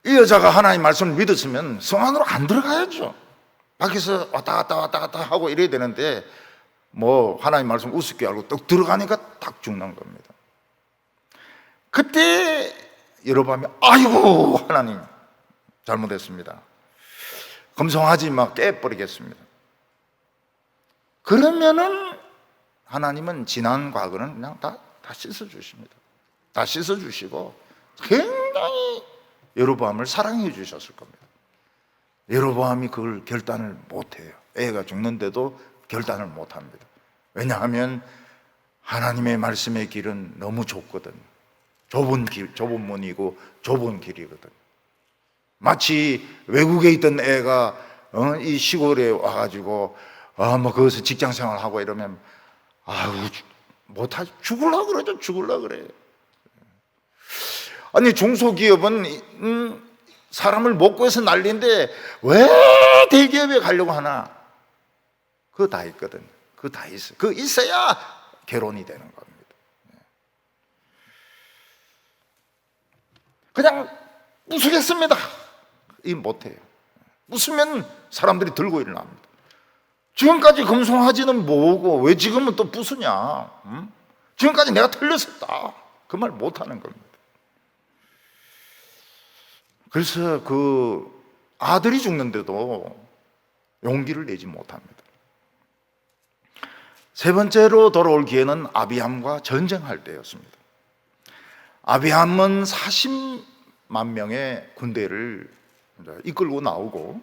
이 여자가 하나님 말씀을 믿었으면 성 안으로 안 들어가야죠. 밖에서 왔다 갔다 하고 이래야 되는데 뭐 하나님 말씀 우습게 알고 딱 들어가니까 딱 죽는 겁니다. 그때 여로보암이 아이고 하나님 잘못했습니다, 금송아지 막 깨버리겠습니다. 그러면은 하나님은 지난 과거는 그냥 다 씻어주십니다. 다 씻어주시고 굉장히 여로보암을 사랑해 주셨을 겁니다. 여로보암이 그걸 결단을 못해요. 애가 죽는데도 결단을 못합니다. 왜냐하면 하나님의 말씀의 길은 너무 좁거든. 좁은 길, 좁은 문이고 좁은 길이거든. 마치 외국에 있던 애가 이 시골에 와가지고 뭐 거기서 직장 생활하고 이러면 못하지. 죽으려고 그러죠. 죽으려고 그래. 아니 중소기업은 사람을 못 구해서 난리인데 왜 대기업에 가려고 하나? 그거 다 있거든. 그거 다 있어. 그거 있어야 결혼이 되는 겁니다. 그냥 웃으겠습니다. 이 못해요. 웃으면 사람들이 들고 일어납니다. 지금까지 금송아지는 뭐고 왜 지금은 또 부수냐? 지금까지 내가 틀렸었다. 그 말 못하는 겁니다. 그래서 그 아들이 죽는데도 용기를 내지 못합니다. 세 번째로 돌아올 기회는 아비함과 전쟁할 때였습니다. 아비함은 40만 명의 군대를 이끌고 나오고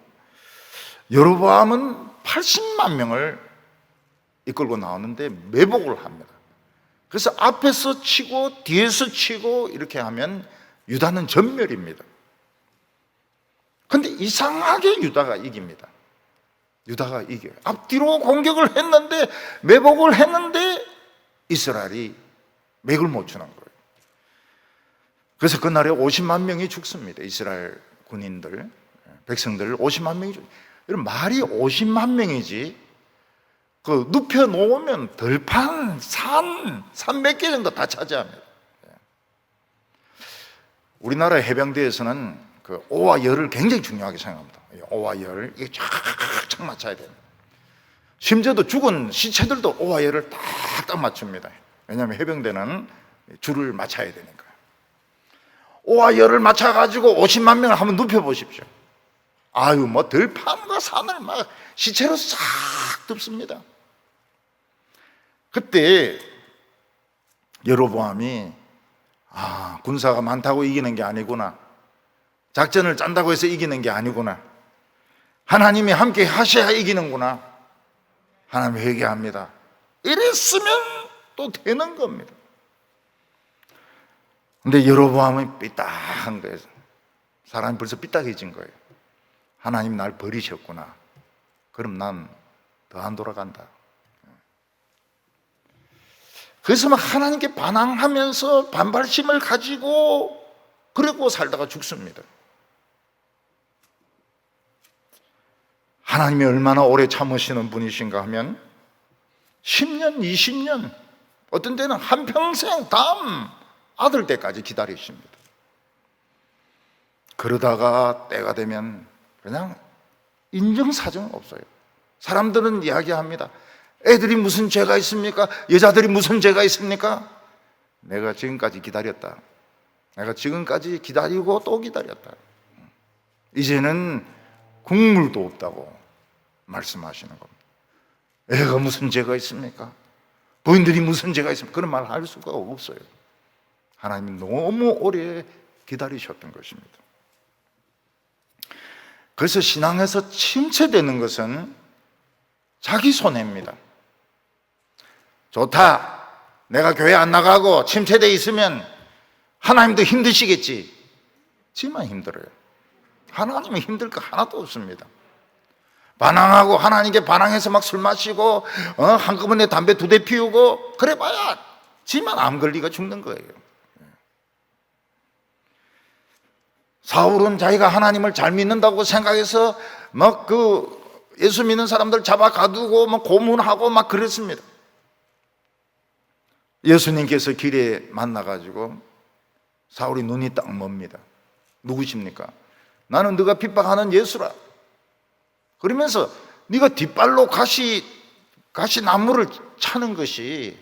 여로보암은 80만 명을 이끌고 나오는데 매복을 합니다. 그래서 앞에서 치고 뒤에서 치고 이렇게 하면 유다는 전멸입니다. 근데 이상하게 유다가 이깁니다. 유다가 이겨요. 앞뒤로 공격을 했는데 매복을 했는데 이스라엘이 맥을 못 추는 거예요. 그래서 그날에 50만 명이 죽습니다. 이스라엘 군인들, 백성들 50만 명이 죽습니다. 말이 50만 명이지 그 눕혀 놓으면 들판, 산 300개 정도 다 차지합니다. 우리나라 해병대에서는 그 오와 열을 굉장히 중요하게 생각합니다. 오와 열 이게 쫙쫙 맞춰야 됩니다. 심지어도 죽은 시체들도 오와 열을 딱딱 맞춥니다. 왜냐하면 해병대는 줄을 맞춰야 되니까. 오와 열을 맞춰가지고 50만 명을 한번 눕혀보십시오. 뭐 들판과 산을 막 시체로 싹 덮습니다. 그때 여로보암이 군사가 많다고 이기는 게 아니구나. 작전을 짠다고 해서 이기는 게 아니구나. 하나님이 함께 하셔야 이기는구나. 하나님 회개합니다. 이랬으면 또 되는 겁니다. 근데 여로보암은 삐딱한 거예요. 사람이 벌써 삐딱해진 거예요. 하나님 날 버리셨구나. 그럼 난 더 안 돌아간다. 그래서 막 하나님께 반항하면서 반발심을 가지고 그러고 살다가 죽습니다. 하나님이 얼마나 오래 참으시는 분이신가 하면 10년, 20년, 어떤 때는 한평생 다음 아들 때까지 기다리십니다. 그러다가 때가 되면 그냥 인정사정 없어요. 사람들은 이야기합니다. 애들이 무슨 죄가 있습니까? 여자들이 무슨 죄가 있습니까? 내가 지금까지 기다렸다. 내가 지금까지 기다리고 또 기다렸다. 이제는 국물도 없다고 말씀하시는 겁니다. 애가 무슨 죄가 있습니까? 부인들이 무슨 죄가 있습니까? 그런 말 할 수가 없어요. 하나님이 너무 오래 기다리셨던 것입니다. 그래서 신앙에서 침체되는 것은 자기 손해입니다. 좋다. 내가 교회 안 나가고 침체되어 있으면 하나님도 힘드시겠지. 지만 힘들어요. 하나님은 힘들 거 하나도 없습니다. 반항하고 하나님께 반항해서 막 술 마시고 한꺼번에 담배 2대 피우고 그래봐야 지만 암 걸리가 죽는 거예요. 사울은 자기가 하나님을 잘 믿는다고 생각해서 막 예수 믿는 사람들 잡아 가두고 막 고문하고 막 그랬습니다. 예수님께서 길에 만나가지고 사울이 눈이 딱 멉니다. 누구십니까? 나는 네가 핍박하는 예수라. 그러면서 네가 뒷발로 가시나무를 차는 것이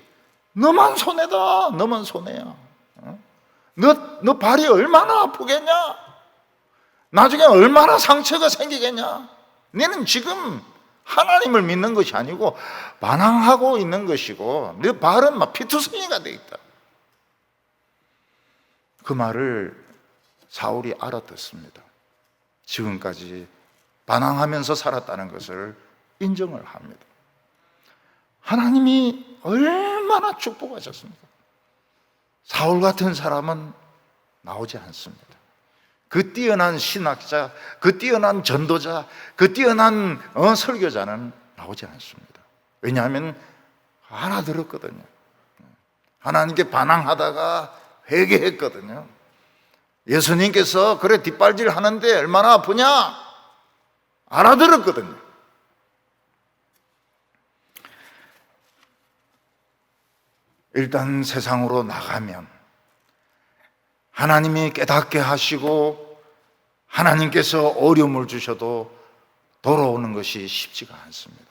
너만 손해다. 너만 손해야. 너 발이 얼마나 아프겠냐? 나중에 얼마나 상처가 생기겠냐? 너는 지금 하나님을 믿는 것이 아니고 반항하고 있는 것이고 네 발은 막 피투성이가 돼 있다. 그 말을 사울이 알아듣습니다. 지금까지 반항하면서 살았다는 것을 인정을 합니다. 하나님이 얼마나 축복하셨습니까? 사울 같은 사람은 나오지 않습니다. 그 뛰어난 신학자, 그 뛰어난 전도자, 그 뛰어난 설교자는 나오지 않습니다. 왜냐하면 알아들었거든요. 하나님께 반항하다가 회개했거든요. 예수님께서 그래 뒷발질 하는데 얼마나 아프냐? 알아들었거든요. 일단 세상으로 나가면 하나님이 깨닫게 하시고 하나님께서 어려움을 주셔도 돌아오는 것이 쉽지가 않습니다.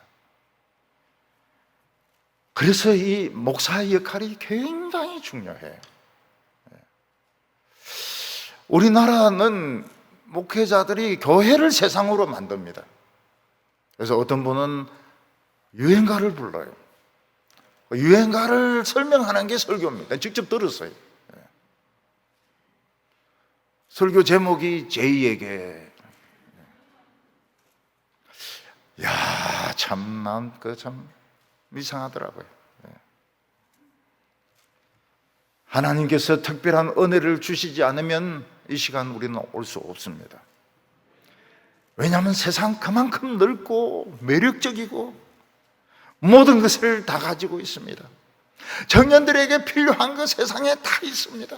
그래서 이 목사의 역할이 굉장히 중요해요. 우리나라는 목회자들이 교회를 세상으로 만듭니다. 그래서 어떤 분은 유행가를 불러요. 유행가를 설명하는 게 설교입니다. 직접 들었어요. 설교 제목이 제이에게. 야, 참, 난 참 이상하더라고요. 하나님께서 특별한 은혜를 주시지 않으면 이 시간 우리는 올 수 없습니다. 왜냐하면 세상 그만큼 넓고 매력적이고 모든 것을 다 가지고 있습니다. 청년들에게 필요한 것 세상에 다 있습니다.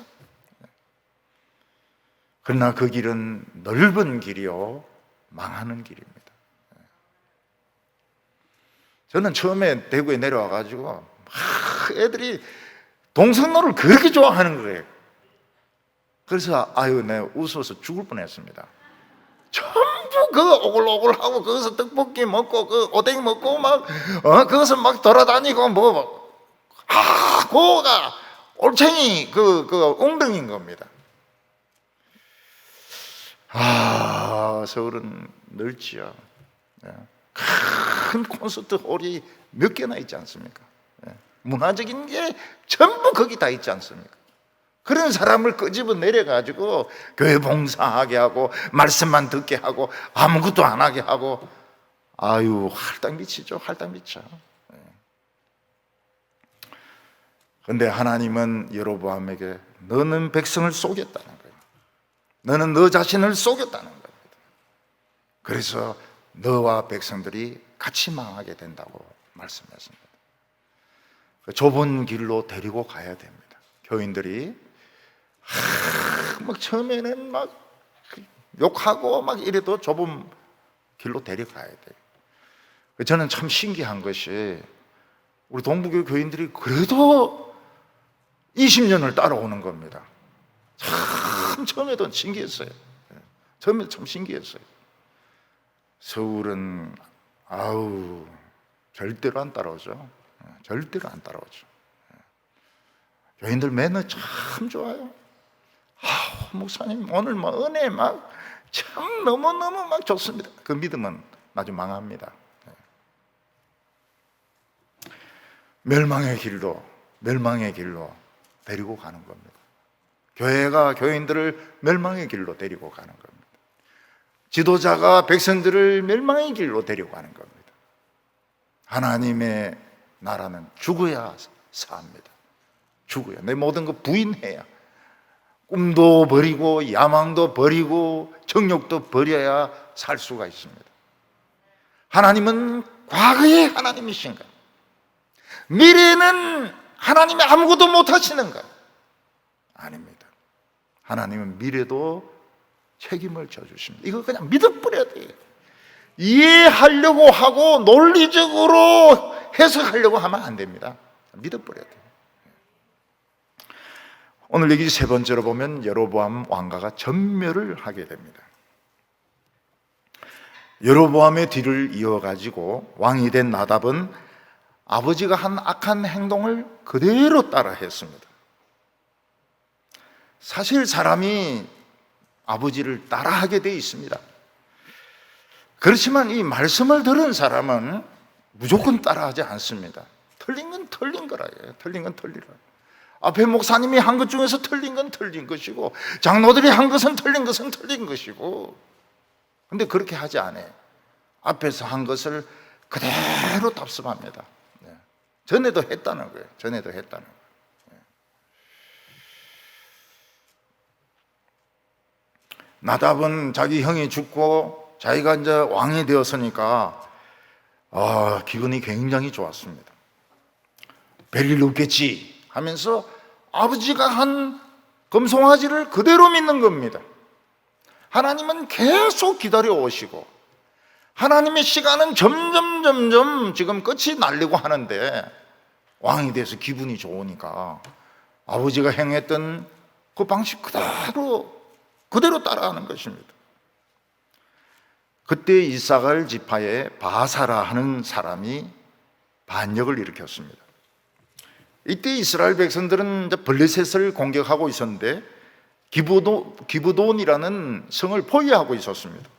그러나 그 길은 넓은 길이요 망하는 길입니다. 저는 처음에 대구에 내려와가지고 애들이 동성로를 그렇게 좋아하는 거예요. 그래서 내가 웃어서 죽을 뻔했습니다. 전부 그 오글오글하고 거기서 떡볶이 먹고 그 오뎅 먹고 막 거기서 막 돌아다니고 그거가 올챙이 그 웅덩이인 겁니다. 서울은 넓지요. 큰 콘서트 홀이 몇 개나 있지 않습니까? 문화적인 게 전부 거기 다 있지 않습니까? 그런 사람을 끄집어 내려가지고 교회 봉사하게 하고 말씀만 듣게 하고 아무것도 안 하게 하고 할당 미치죠. 할당 미쳐. 그런데 하나님은 여로보암에게 너는 백성을 속였다는 거예요. 너는 너 자신을 속였다는 겁니다. 그래서 너와 백성들이 같이 망하게 된다고 말씀했습니다. 좁은 길로 데리고 가야 됩니다. 교인들이 막 처음에는 막 욕하고 막 이래도 좁은 길로 데려가야 돼요. 저는 참 신기한 것이 우리 동부교 교인들이 그래도 20년을 따라오는 겁니다. 참 처음에도 신기했어요. 처음에 참 신기했어요. 서울은 절대로 안 따라오죠. 절대로 안 따라오죠. 교인들 매너 참 좋아요. 목사님 오늘 은혜 참 너무너무 좋습니다. 그 믿음은 나중에 망합니다. 멸망의 길로 데리고 가는 겁니다. 교회가 교인들을 멸망의 길로 데리고 가는 겁니다. 지도자가 백성들을 멸망의 길로 데리고 가는 겁니다. 하나님의 나라는 죽어야 삽니다. 죽어야. 내 모든 거 부인해야. 꿈도 버리고 야망도 버리고 정욕도 버려야 살 수가 있습니다. 하나님은 과거의 하나님이신가? 미래는 하나님이 아무것도 못하시는가? 아닙니다. 하나님은 미래도 책임을 져주십니다. 이거 그냥 믿어버려야 돼요. 이해하려고 하고 논리적으로 해석하려고 하면 안 됩니다. 믿어버려야 돼요. 오늘 여기 세 번째로 보면 여로보암 왕가가 전멸을 하게 됩니다. 여로보암의 뒤를 이어가지고 왕이 된 나답은 아버지가 한 악한 행동을 그대로 따라했습니다. 사실 사람이 아버지를 따라하게 되어 있습니다. 그렇지만 이 말씀을 들은 사람은 무조건 따라하지 않습니다. 틀린 건 틀린 거라요. 틀린 건 틀리라. 앞에 목사님이 한 것 중에서 틀린 건 틀린 것이고 장로들이 한 것은 틀린 것이고 근데 그렇게 하지 않아요. 앞에서 한 것을 그대로 답습합니다. 전에도 했다는 거예요. 전에도 했다는 거예요. 나답은 자기 형이 죽고 자기가 이제 왕이 되었으니까 기분이 굉장히 좋았습니다. 별일 없겠지 하면서 아버지가 한 금송아지를 그대로 믿는 겁니다. 하나님은 계속 기다려 오시고 하나님의 시간은 점점 지금 끝이 날리고 하는데 왕이 돼서 기분이 좋으니까 아버지가 행했던 그 방식 그대로 따라하는 것입니다. 그때 이사갈 지파에 바사라 하는 사람이 반역을 일으켰습니다. 이때 이스라엘 백성들은 블레셋을 공격하고 있었는데 기브돈이라는 성을 포위하고 있었습니다.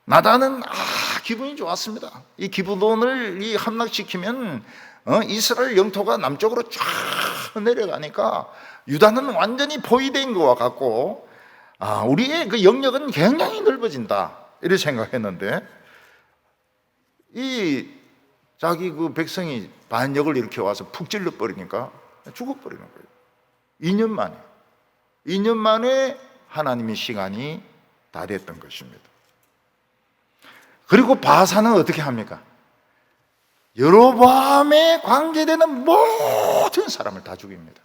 나단은 기분이 좋았습니다. 이 기브돈을 함락시키면 이스라엘 영토가 남쪽으로 쫙 내려가니까 유다는 완전히 포위된 것과 같고 우리의 그 영역은 굉장히 넓어진다 이렇게 생각했는데 이 자기 그 백성이 반역을 일으켜 와서 푹 찔러 버리니까 죽어버리는 거예요. 2년 만에 하나님의 시간이 다 됐던 것입니다. 그리고 바사는 어떻게 합니까? 여로보암에 관계되는 모든 사람을 다 죽입니다.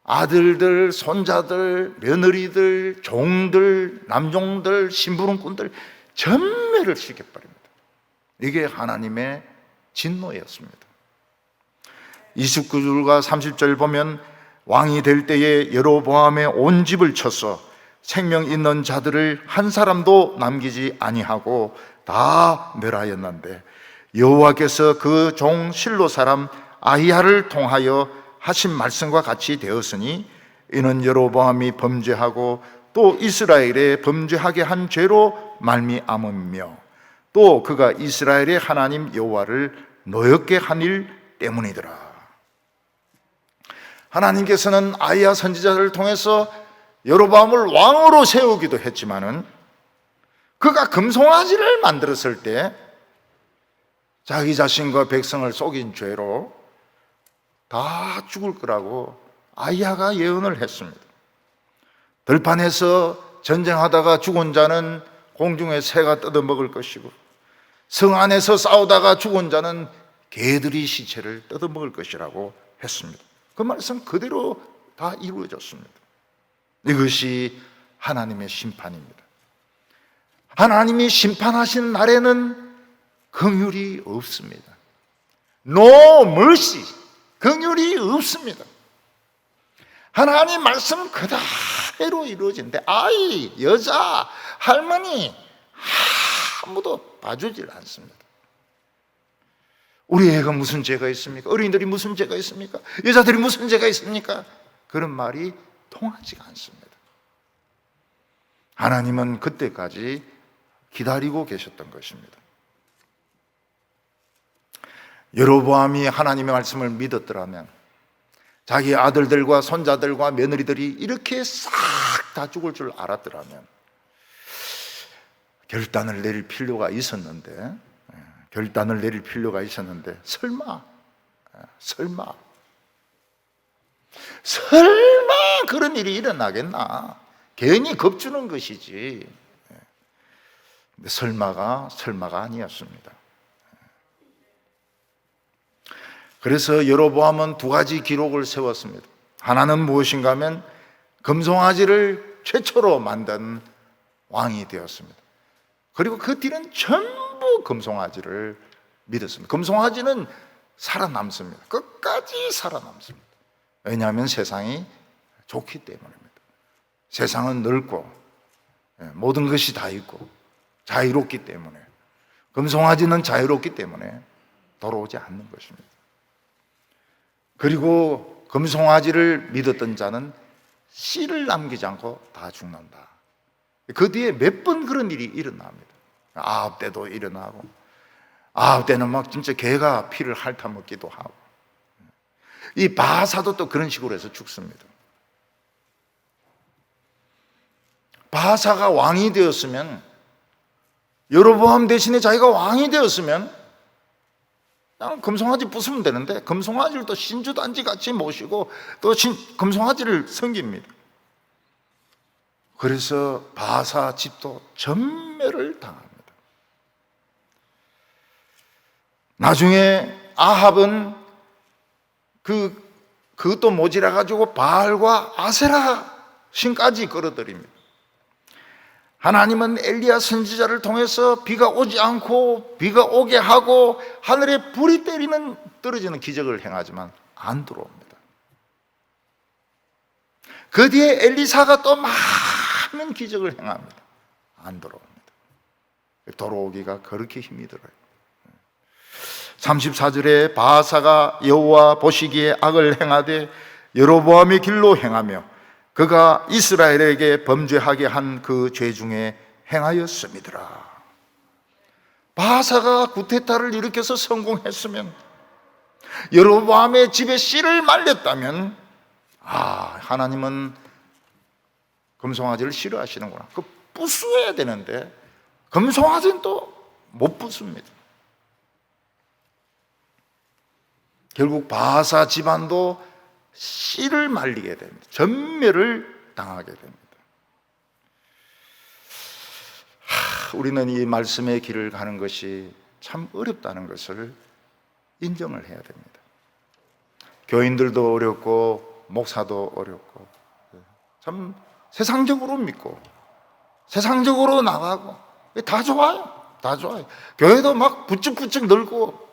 아들들, 손자들, 며느리들, 종들, 남종들, 심부름꾼들 전멸을 시켜버립니다. 이게 하나님의 진노였습니다. 29절과 30절 보면 왕이 될 때에 여로보암의 온 집을 쳐서 생명 있는 자들을 한 사람도 남기지 아니하고 다 멸하였는데 여호와께서 그 종 실로 사람 아히야를 통하여 하신 말씀과 같이 되었으니 이는 여로보암이 범죄하고 또 이스라엘에 범죄하게 한 죄로 말미암으며 또 그가 이스라엘의 하나님 여호와를 노엽게 한 일 때문이더라. 하나님께서는 아히야 선지자를 통해서 여로보암을 왕으로 세우기도 했지만은 그가 금송아지를 만들었을 때 자기 자신과 백성을 속인 죄로 다 죽을 거라고 아히야가 예언을 했습니다. 들판에서 전쟁하다가 죽은 자는 공중에 새가 뜯어먹을 것이고 성 안에서 싸우다가 죽은 자는 개들이 시체를 뜯어먹을 것이라고 했습니다. 그 말씀 그대로 다 이루어졌습니다. 이것이 하나님의 심판입니다. 하나님이 심판하신 날에는 긍휼이 없습니다. No mercy, 긍휼이 없습니다. 하나님 말씀 그대로 이루어지는데 아이, 여자, 할머니 아무도 봐주질 않습니다. 우리 애가 무슨 죄가 있습니까? 어린이들이 무슨 죄가 있습니까? 여자들이 무슨 죄가 있습니까? 그런 말이 통하지가 않습니다. 하나님은 그때까지 기다리고 계셨던 것입니다. 여로보암이 하나님의 말씀을 믿었더라면 자기 아들들과 손자들과 며느리들이 이렇게 싹 다 죽을 줄 알았더라면 결단을 내릴 필요가 있었는데 설마 그런 일이 일어나겠나? 괜히 겁주는 것이지. 근데 설마가 아니었습니다. 그래서 여로보암은 두 가지 기록을 세웠습니다. 하나는 무엇인가 하면 금송아지를 최초로 만든 왕이 되었습니다. 그리고 그 뒤는 전부 금송아지를 믿었습니다. 금송아지는 살아남습니다. 끝까지 살아남습니다. 왜냐하면 세상이 좋기 때문입니다. 세상은 넓고 모든 것이 다 있고 자유롭기 때문에, 금송아지는 자유롭기 때문에 돌아오지 않는 것입니다. 그리고 금송아지를 믿었던 자는 씨를 남기지 않고 다 죽는다. 그 뒤에 몇 번 그런 일이 일어납니다. 9대도 일어나고 9대는 막 진짜 개가 피를 핥아먹기도 하고, 이 바사도 또 그런 식으로 해서 죽습니다. 바사가 왕이 되었으면 여로보암 대신에 자기가 왕이 되었으면 그냥 금송아지 부수면 되는데 금송아지를 또 신주단지 같이 모시고 또 금송아지를 섬깁니다. 그래서 바사 집도 전멸을 당합니다. 나중에 아합은 그것도 모자라 가지고 바알과 아세라 신까지 끌어들입니다. 하나님은 엘리야 선지자를 통해서 비가 오지 않고 비가 오게 하고 하늘에 불이 떨어지는 기적을 행하지만 안 들어옵니다. 그 뒤에 엘리사가 또 많은 기적을 행합니다. 안 들어옵니다. 돌아오기가 그렇게 힘이 들어요. 34절에 바하사가 여호와 보시기에 악을 행하되 여로보암의 길로 행하며 그가 이스라엘에게 범죄하게 한 그 죄 중에 행하였음이더라. 바하사가 구테타를 일으켜서 성공했으면, 여로보암의 집에 씨를 말렸다면, 하나님은 금송아지를 싫어하시는구나. 그 부수어야 되는데 금송아지는 또 못 부숩니다. 결국 바하사 집안도 씨를 말리게 됩니다. 전멸을 당하게 됩니다. 우리는 이 말씀의 길을 가는 것이 참 어렵다는 것을 인정을 해야 됩니다. 교인들도 어렵고 목사도 어렵고 참 세상적으로 믿고 세상적으로 나가고 다 좋아요. 다 좋아요. 교회도 막 부쩍부쩍 늘고,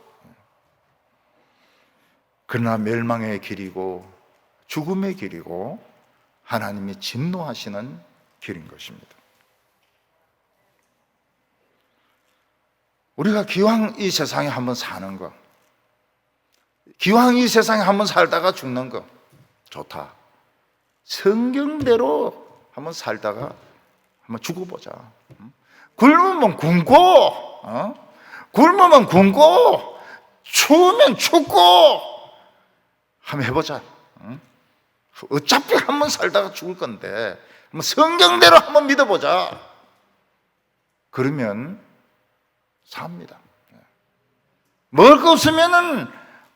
그러나 멸망의 길이고 죽음의 길이고 하나님이 진노하시는 길인 것입니다. 우리가 기왕 이 세상에 한번 사는 거, 기왕 이 세상에 한번 살다가 죽는 거 좋다. 성경대로 한번 살다가 한번 죽어보자. 굶으면 굶고, 굶으면 굶고, 추우면 춥고 한번 해보자. 어차피 한번 살다가 죽을 건데 한번 성경대로 한번 믿어보자. 그러면 삽니다. 먹을 거 없으면은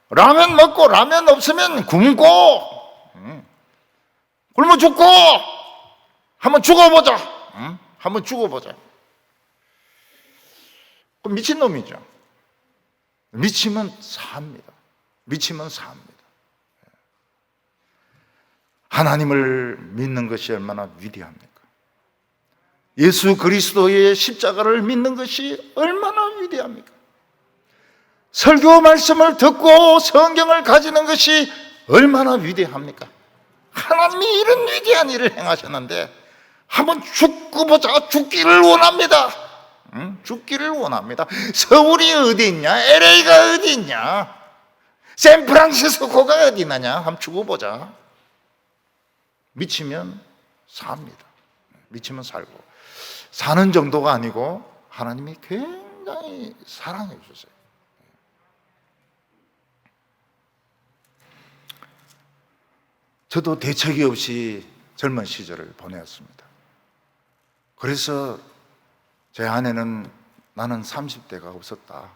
라면 먹고, 라면 없으면 굶고, 굶어 죽고, 한번 죽어보자. 한번 죽어보자. 그럼 미친놈이죠. 미치면 삽니다. 미치면 삽니다. 하나님을 믿는 것이 얼마나 위대합니까? 예수 그리스도의 십자가를 믿는 것이 얼마나 위대합니까? 설교 말씀을 듣고 성경을 가지는 것이 얼마나 위대합니까? 하나님이 이런 위대한 일을 행하셨는데 한번 죽고 보자. 죽기를 원합니다. 죽기를 원합니다. 서울이 어디 있냐? LA가 어디 있냐? 샌프란시스코가 어디 있느냐? 한번 죽어보자. 미치면 삽니다. 미치면 살고, 사는 정도가 아니고 하나님이 굉장히 사랑해 주세요. 저도 대책이 없이 젊은 시절을 보내었습니다. 그래서 제 아내는 나는 30대가 없었다.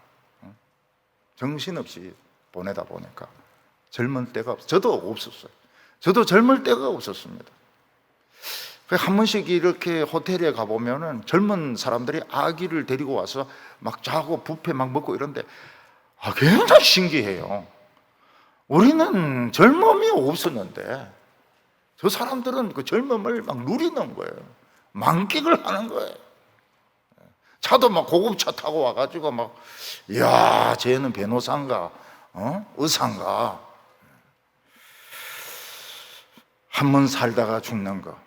정신없이 보내다 보니까 젊은 때가 저도 없었어요. 저도 젊을 때가 없었습니다. 한 번씩 이렇게 호텔에 가보면은 젊은 사람들이 아기를 데리고 와서 막 자고 뷔페 막 먹고 이런데 굉장히 신기해요. 우리는 젊음이 없었는데 저 사람들은 그 젊음을 막 누리는 거예요. 만끽을 하는 거예요. 차도 막 고급차 타고 와가지고 막, 이야, 쟤는 변호사인가, 의사인가. 한 번 살다가 죽는 거.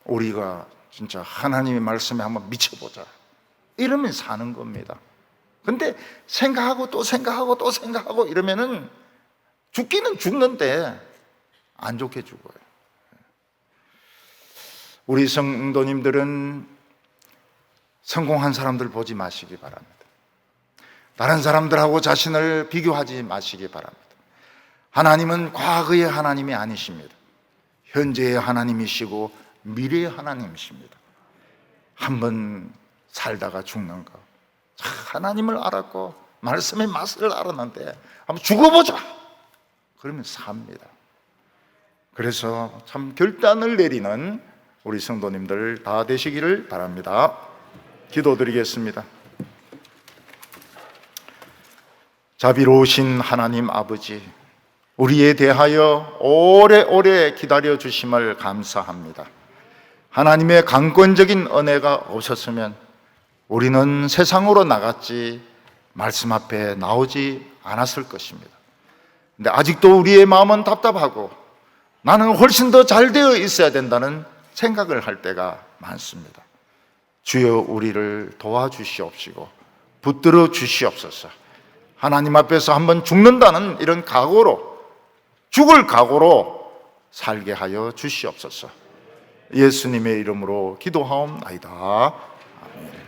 우리가 진짜 하나님의 말씀에 한번 미쳐보자. 이러면 사는 겁니다. 근데 생각하고 또 생각하고 또 생각하고 이러면은 죽기는 죽는데 안 좋게 죽어요. 우리 성도님들은 성공한 사람들 보지 마시기 바랍니다. 다른 사람들하고 자신을 비교하지 마시기 바랍니다. 하나님은 과거의 하나님이 아니십니다. 현재의 하나님이시고 미래의 하나님이십니다. 한번 살다가 죽는 거. 하나님을 알았고 말씀의 맛을 알았는데 한번 죽어보자. 그러면 삽니다. 그래서 참 결단을 내리는 우리 성도님들 다 되시기를 바랍니다. 기도드리겠습니다. 자비로우신 하나님 아버지, 우리에 대하여 오래오래 기다려 주심을 감사합니다. 하나님의 강권적인 은혜가 없었으면 우리는 세상으로 나갔지 말씀 앞에 나오지 않았을 것입니다. 근데 아직도 우리의 마음은 답답하고 나는 훨씬 더 잘 되어 있어야 된다는 생각을 할 때가 많습니다. 주여 우리를 도와주시옵시고 붙들어 주시옵소서. 하나님 앞에서 한번 죽는다는 이런 각오로, 죽을 각오로 살게 하여 주시옵소서. 예수님의 이름으로 기도하옵나이다. 아멘.